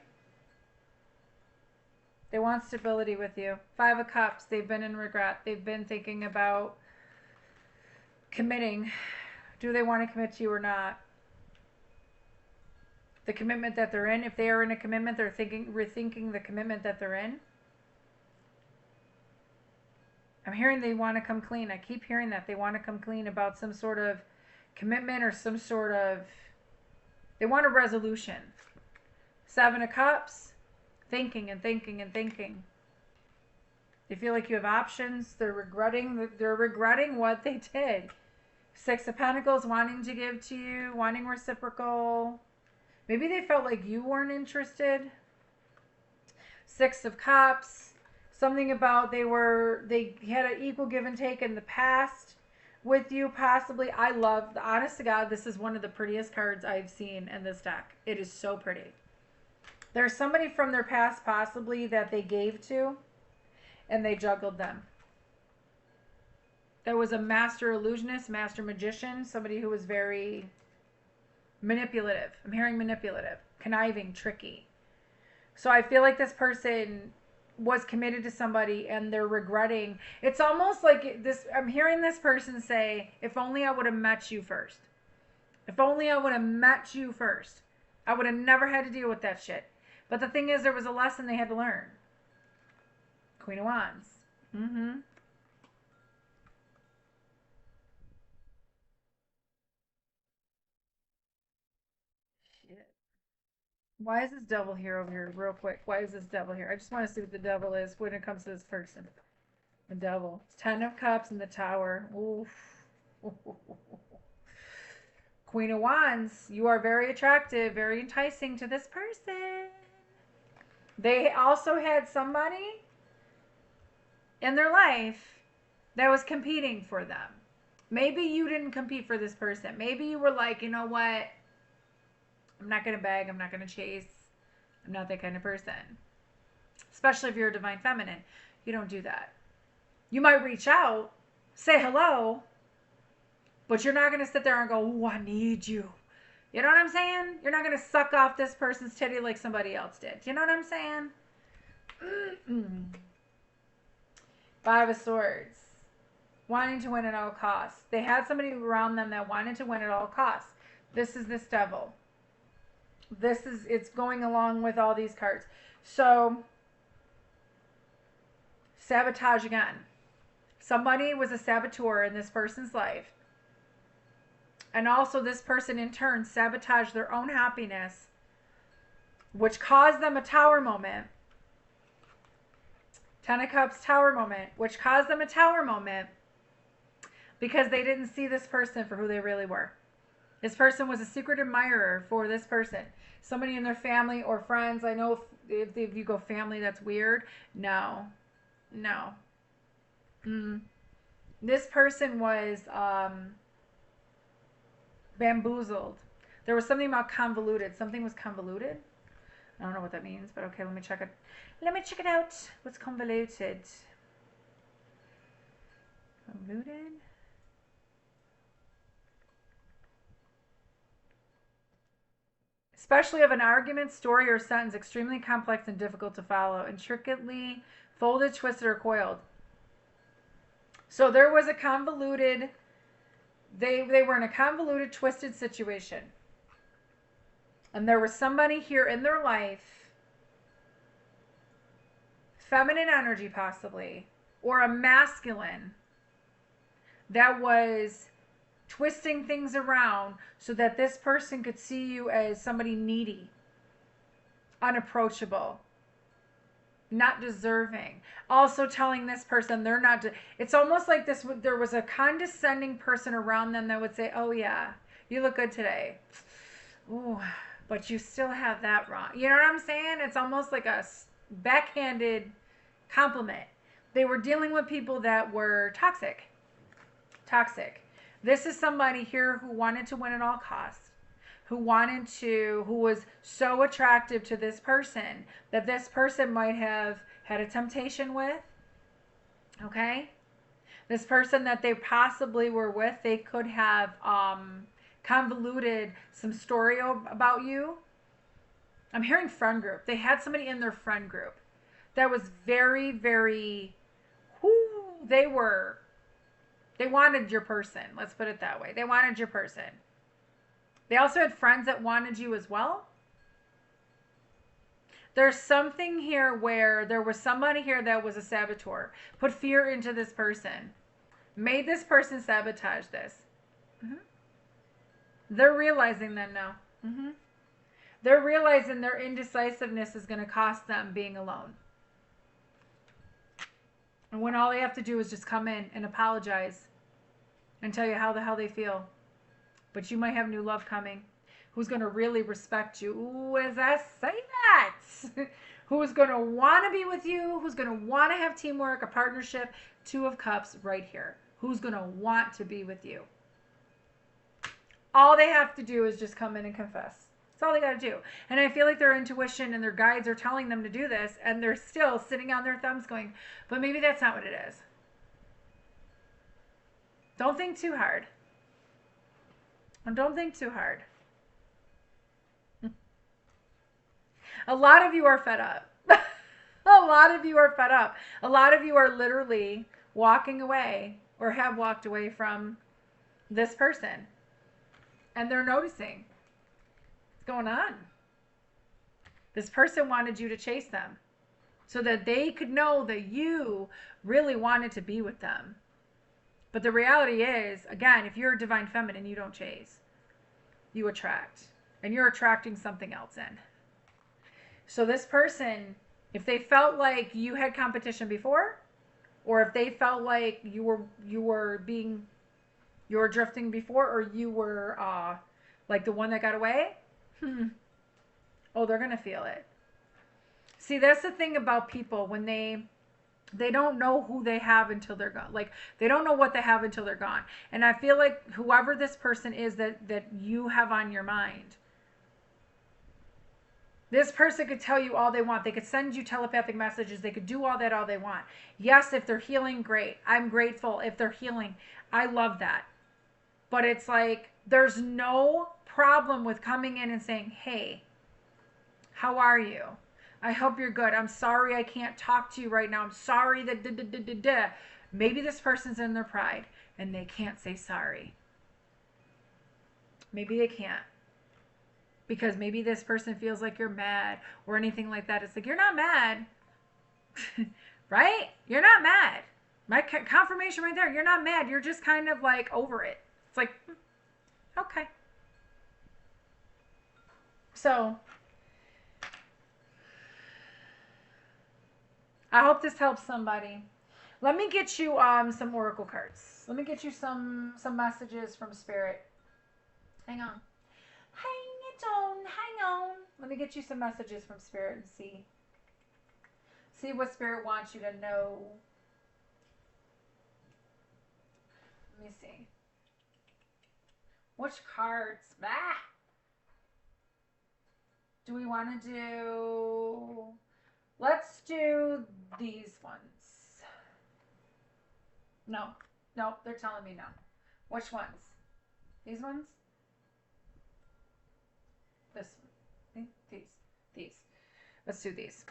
They want stability with you. Five of Cups. They've been in regret. They've been thinking about committing. Do they want to commit to you or not? The commitment that they're in. If they are in a commitment, they're rethinking the commitment that they're in. I'm hearing they want to come clean. I keep hearing that. They want to come clean about some sort of commitment or some sort of, they want a resolution. Seven of Cups. Thinking and thinking and thinking. They feel like you have options. They're regretting what they did. Six of Pentacles, wanting to give to you, wanting reciprocal. Maybe they felt like you weren't interested. Six of Cups. Something about they had an equal give and take in the past with you, possibly. I love, honest to God, this is one of the prettiest cards I've seen in this deck. It is so pretty. There's somebody from their past, possibly, that they gave to, and they juggled them. There was a master illusionist, master magician, somebody who was very manipulative. I'm hearing manipulative, conniving, tricky. So I feel like this person was committed to somebody and they're regretting. It's almost like this. I'm hearing this person say, if only I would have met you first. If only I would have met you first. I would have never had to deal with that shit. But the thing is, there was a lesson they had to learn. Queen of Wands. Shit. Why is this devil here over here real quick? Why is this devil here? I just want to see what the devil is when it comes to this person. The devil. It's 10 of Cups in the Tower. Oof. Queen of Wands. You are very attractive, very enticing to this person. They also had somebody in their life that was competing for them. Maybe you didn't compete for this person. Maybe you were like, you know what? I'm not going to beg. I'm not going to chase. I'm not that kind of person. Especially if you're a divine feminine. You don't do that. You might reach out, say hello, but you're not going to sit there and go, oh, I need you. You know what I'm saying? You're not going to suck off this person's titty like somebody else did. You know what I'm saying? Five of Swords. Wanting to win at all costs. They had somebody around them that wanted to win at all costs. This is this devil. It's going along with all these cards. So, sabotage again. Somebody was a saboteur in this person's life. And also this person in turn sabotaged their own happiness, which caused them a tower moment. 10 of Cups tower moment, which caused them a tower moment because they didn't see this person for who they really were. This person was a secret admirer for this person. Somebody in their family or friends. I know if you go family, that's weird. No. This person was bamboozled. There was something about convoluted. Something was convoluted. I don't know what that means, but okay, let me check it. Let me check it out. What's convoluted? Convoluted? Especially of an argument, story, or sentence extremely complex and difficult to follow, intricately folded, twisted, or coiled. So there was a convoluted, they were in a convoluted, twisted situation. And there was somebody here in their life, feminine energy possibly, or a masculine, that was twisting things around so that this person could see you as somebody needy, unapproachable, not deserving. Also telling this person they're not, it's almost like this, there was a condescending person around them that would say, oh yeah, you look good today. Ooh, but you still have that wrong. You know what I'm saying? It's almost like a backhanded compliment. They were dealing with people that were toxic. This is somebody here who wanted to win at all costs, who was so attractive to this person that this person might have had a temptation with. Okay? This person that they possibly were with, they could have convoluted some story about you. I'm hearing friend group. They had somebody in their friend group that was very, very, they wanted your person. Let's put it that way. They wanted your person. They also had friends that wanted you as well. There's something here where there was somebody here that was a saboteur, put fear into this person, made this person sabotage this. They're realizing that now. They're realizing their indecisiveness is going to cost them being alone. And when all they have to do is just come in and apologize and tell you how the hell they feel. But you might have new love coming. Who's going to really respect you? Ooh, as I say that. Who's going to want to be with you? Who's going to want to have teamwork, a partnership? Two of Cups right here. Who's going to want to be with you? All they have to do is just come in and confess. That's all they got to do. And I feel like their intuition and their guides are telling them to do this, and they're still sitting on their thumbs going, but maybe that's not what it is. Don't think too hard. Don't think too hard. A lot of you are fed up. A lot of you are fed up. A lot of you are literally walking away or have walked away from this person. And they're noticing what's going on. This person wanted you to chase them so that they could know that you really wanted to be with them. But the reality is, again, if you're a divine feminine, you don't chase. You attract. And you're attracting something else in. So this person, if they felt like you had competition before, or if they felt like you were drifting before, or you were like the one that got away, oh, they're going to feel it. See, that's the thing about people when they don't know who they have until they're gone. Like, they don't know what they have until they're gone. And I feel like whoever this person is that you have on your mind, this person could tell you all they want. They could send you telepathic messages. They could do all they want. Yes, if they're healing, great. I'm grateful if they're healing. I love that. But it's like, there's no problem with coming in and saying, hey, how are you? I hope you're good. I'm sorry I can't talk to you right now. I'm sorry that maybe this person's in their pride and they can't say sorry. Maybe they can't. Because maybe this person feels like you're mad or anything like that. It's like, you're not mad. Right? You're not mad. My confirmation right there. You're not mad. You're just kind of like over it. It's like, okay. So, I hope this helps somebody. Let me get you some oracle cards. Let me get you some messages from Spirit. Hang on. Hang on. Let me get you some messages from Spirit and see what Spirit wants you to know. Let me see. Which cards? Ah! Do we want to do... Let's do these ones. No. No, they're telling me no. Which ones? These ones? This one. These. Let's do these.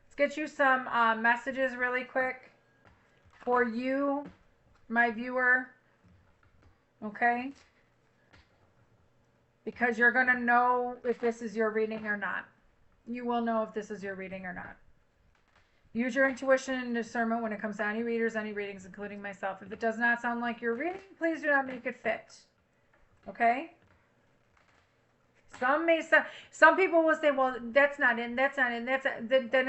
Let's get you some messages really quick for you, my viewer. Okay? Because you're going to know if this is your reading or not. You will know if this is your reading or not. Use your intuition and discernment when it comes to any readers, any readings, including myself. If it does not sound like your reading, please do not make it fit. Okay? Some people will say, well, that's not in, then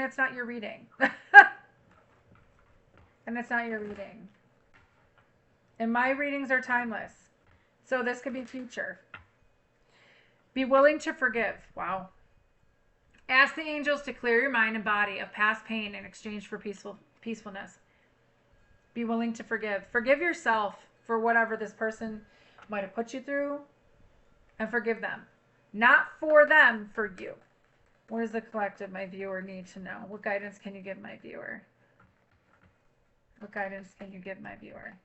it's not your reading. And it's not your reading. And my readings are timeless. So this could be future. Be willing to forgive. Wow. Ask the angels to clear your mind and body of past pain in exchange for peacefulness. Be willing to forgive. Forgive yourself for whatever this person might have put you through, and forgive them. Not for them, for you. What does the collective, my viewer, need to know? What guidance can you give my viewer? What guidance can you give my viewer?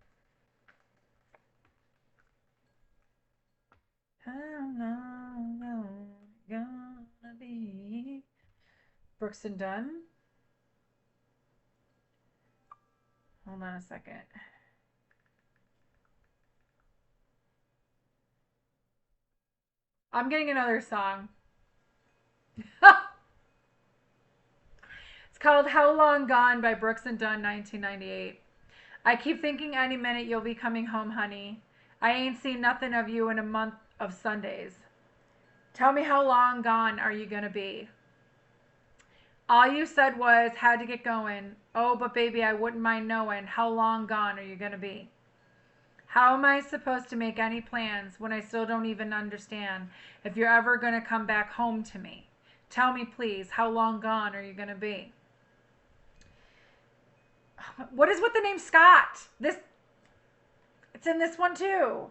How long gonna be? Brooks and Dunn. Hold on a second. I'm getting another song. It's called How Long Gone by Brooks and Dunn, 1998. I keep thinking any minute you'll be coming home, honey. I ain't seen nothing of you in a month of Sundays. Tell me how long gone are you gonna be? All you said was, had to get going. Oh, but baby, I wouldn't mind knowing how long gone are you gonna be? How am I supposed to make any plans when I still don't even understand if you're ever gonna come back home to me? Tell me, please, how long gone are you gonna be? What is with the name Scott? It's in this one too.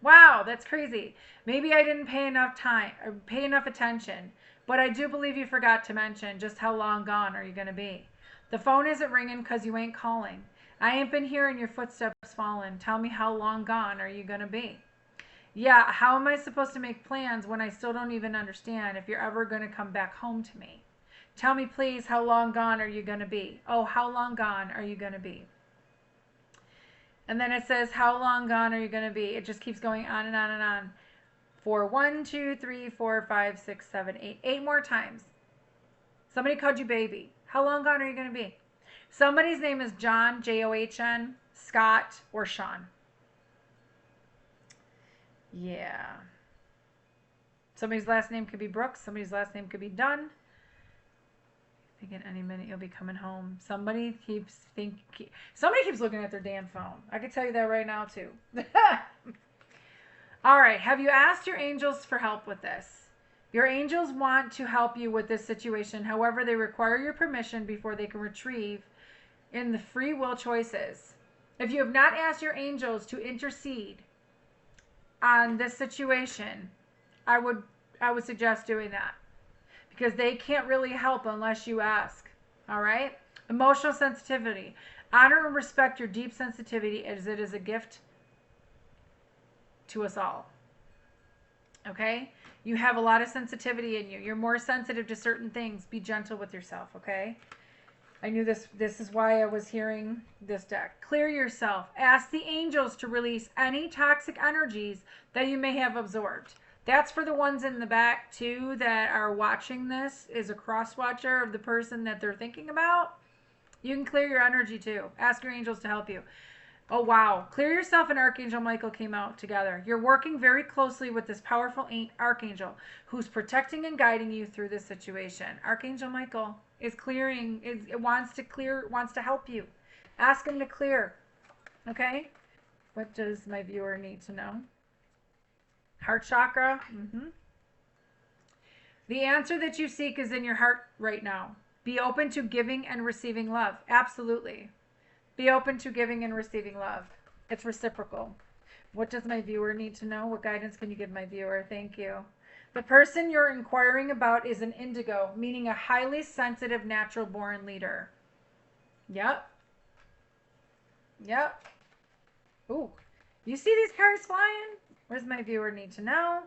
Wow, that's crazy. Maybe I didn't pay enough attention, but I do believe you forgot to mention just how long gone are you going to be. The phone isn't ringing because you ain't calling. I ain't been hearing your footsteps falling. Tell me how long gone are you going to be? Yeah, how am I supposed to make plans when I still don't even understand if you're ever going to come back home to me? Tell me, please, how long gone are you going to be? Oh, how long gone are you going to be? And then it says, how long gone are you going to be? It just keeps going on and on and on. For 1, 2, 3, 4, 5, 6, 7, 8. 8 more times. Somebody called you baby. How long gone are you going to be? Somebody's name is John, John, Scott, or Sean. Yeah. Somebody's last name could be Brooks. Somebody's last name could be Dunn. Thinking any minute you'll be coming home. Somebody keeps looking at their damn phone. I can tell you that right now too. All right, have you asked your angels for help with this? Your angels want to help you with this situation. However, they require your permission before they can retrieve in the free will choices. If you have not asked your angels to intercede on this situation, I would suggest doing that. Because they can't really help unless you ask. All right? Emotional sensitivity. Honor and respect your deep sensitivity as it is a gift to us all. Okay? You have a lot of sensitivity in you. You're more sensitive to certain things. Be gentle with yourself, okay? I knew this is why I was hearing this deck. Clear yourself. Ask the angels to release any toxic energies that you may have absorbed. That's for the ones in the back, too, that are watching this, is a cross-watcher of the person that they're thinking about. You can clear your energy, too. Ask your angels to help you. Oh, wow. Clear yourself and Archangel Michael came out together. You're working very closely with this powerful Archangel who's protecting and guiding you through this situation. Archangel Michael is clearing, wants to help you. Ask him to clear. Okay? What does my viewer need to know? Heart chakra. The answer that you seek is in your heart right now. Be open to giving and receiving love. Absolutely. Be open to giving and receiving love. It's reciprocal. What does my viewer need to know? What guidance can you give my viewer? Thank you. The person you're inquiring about is an indigo, meaning a highly sensitive, natural born leader. Yep. Yep. Ooh. You see these cards flying? What does my viewer need to know?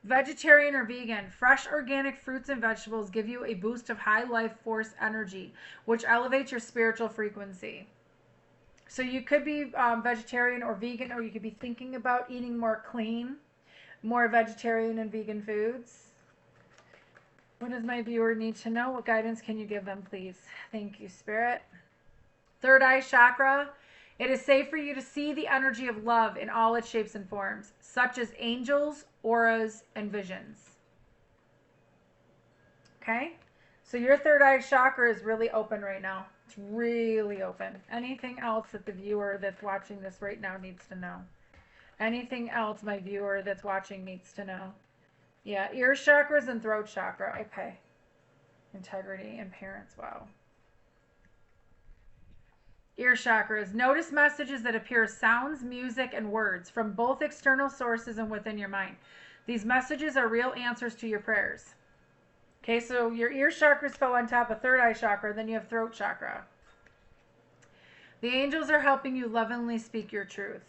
Vegetarian or vegan, fresh organic fruits and vegetables give you a boost of high life force energy, which elevates your spiritual frequency. So you could be vegetarian or vegan, or you could be thinking about eating more clean, more vegetarian and vegan foods. What does my viewer need to know? What guidance can you give them, please? Thank you, Spirit. Third eye chakra. It is safe for you to see the energy of love in all its shapes and forms, such as angels, auras, and visions. Okay? So your third eye chakra is really open right now. It's really open. Anything else that the viewer that's watching this right now needs to know? Anything else my viewer that's watching needs to know? Yeah, ear chakras and throat chakra. Okay. Integrity and parents. Wow. Ear chakras. Notice messages that appear as sounds, music, and words from both external sources and within your mind. These messages are real answers to your prayers. Okay, so your ear chakras fell on top of third eye chakra, then you have throat chakra. The angels are helping you lovingly speak your truth.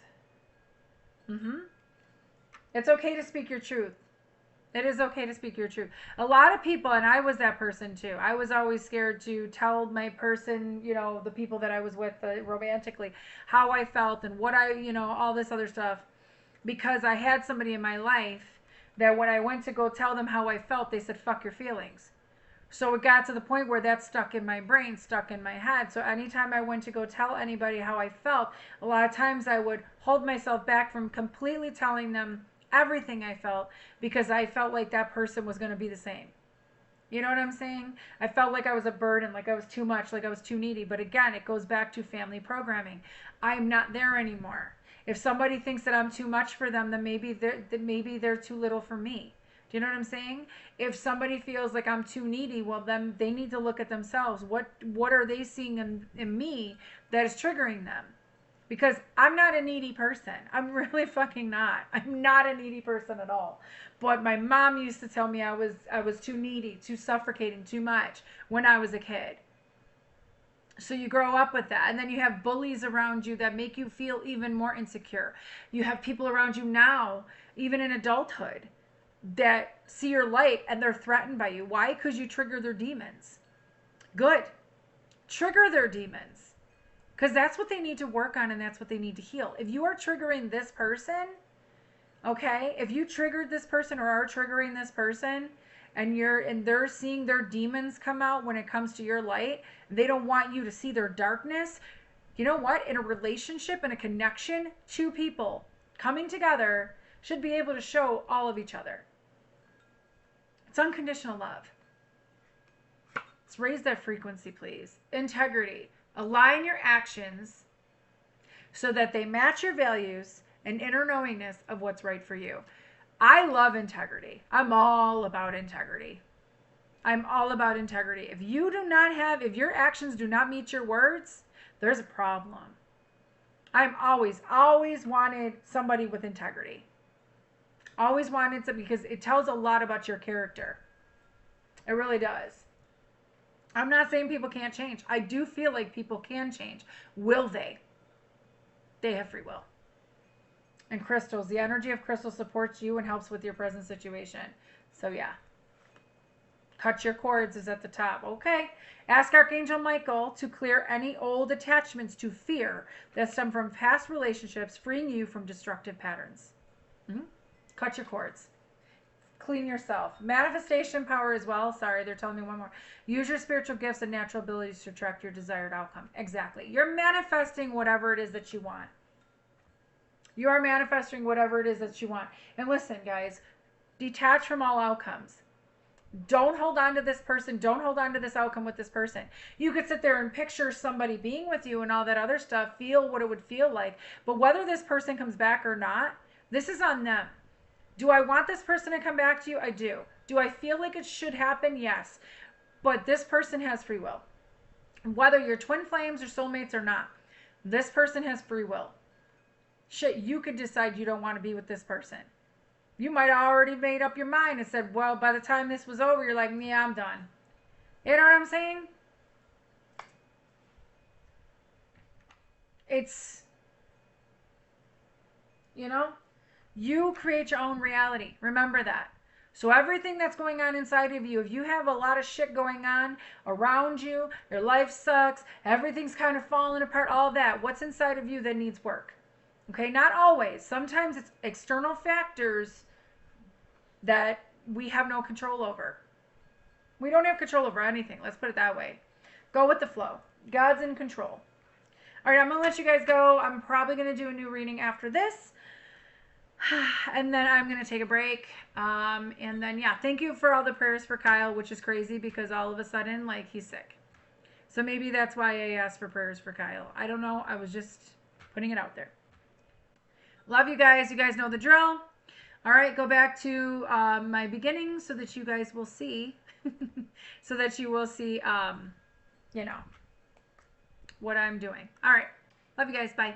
It's okay to speak your truth. It is okay to speak your truth. A lot of people, and I was that person too, I was always scared to tell my person, you know, the people that I was with romantically, how I felt and what I, you know, all this other stuff, because I had somebody in my life that when I went to go tell them how I felt, they said, fuck your feelings. So it got to the point where that stuck in my brain, stuck in my head. So anytime I went to go tell anybody how I felt, a lot of times I would hold myself back from completely telling them everything I felt, because I felt like that person was going to be the same. You know what I'm saying? I felt like I was a burden, like I was too much, like I was too needy. But again, it goes back to family programming. I'm not there anymore. If somebody thinks that I'm too much for them, then maybe they're too little for me. Do you know what I'm saying? If somebody feels like I'm too needy, well, then they need to look at themselves. What are they seeing in me that is triggering them? Because I'm not a needy person. I'm really fucking not. I'm not a needy person at all. But my mom used to tell me I was too needy, too suffocating, too much when I was a kid. So you grow up with that. And then you have bullies around you that make you feel even more insecure. You have people around you now, even in adulthood, that see your light and they're threatened by you. Why? Because you trigger their demons. Good. Trigger their demons. Because that's what they need to work on and that's what they need to heal. If you are triggering this person, okay, if you triggered this person or are triggering this person and they're seeing their demons come out when it comes to your light, they don't want you to see their darkness. You know what? In a relationship and a connection, two people coming together should be able to show all of each other. It's unconditional love. Let's raise that frequency, please. Integrity. Align your actions so that they match your values and inner knowingness of what's right for you. I love integrity. I'm all about integrity. I'm all about integrity. If if your actions do not meet your words, there's a problem. I'm always wanted somebody with integrity. Always wanted some, because it tells a lot about your character. It really does. I'm not saying people can't change. I do feel like people can change. Will they? They have free will. And crystals. The energy of crystals supports you and helps with your present situation. So yeah. Cut your cords is at the top. Okay. Ask Archangel Michael to clear any old attachments to fear that stem from past relationships, freeing you from destructive patterns. Cut your cords. Clean yourself. Manifestation power as well. Sorry, they're telling me one more. Use your spiritual gifts and natural abilities to attract your desired outcome. Exactly. You're manifesting whatever it is that you want. You are manifesting whatever it is that you want. And listen, guys, detach from all outcomes. Don't hold on to this person. Don't hold on to this outcome with this person. You could sit there and picture somebody being with you and all that other stuff, feel what it would feel like. But whether this person comes back or not, this is on them. Do I want this person to come back to you? I do. Do I feel like it should happen? Yes. But this person has free will. Whether you're twin flames or soulmates or not, This person has free will. Shit, you could decide you don't want to be with this person. You might have already made up your mind and said, well, by the time this was over, you're like, yeah, I'm done. You know what I'm saying? It's, you know, you create your own reality. Remember that. So everything that's going on inside of you, if you have a lot of shit going on around you, your life sucks, everything's kind of falling apart, all that, what's inside of you that needs work? Okay, not always. Sometimes it's external factors that we have no control over. We don't have control over anything. Let's put it that way. Go with the flow. God's in control. All right, I'm going to let you guys go. I'm probably going to do a new reading after this. And then I'm going to take a break. And then, yeah, thank you for all the prayers for Kyle, which is crazy because all of a sudden, like, he's sick. So maybe that's why I asked for prayers for Kyle. I don't know. I was just putting it out there. Love you guys. You guys know the drill. All right, go back to my beginning so that you guys will see, so that you will see, you know, what I'm doing. All right. Love you guys. Bye.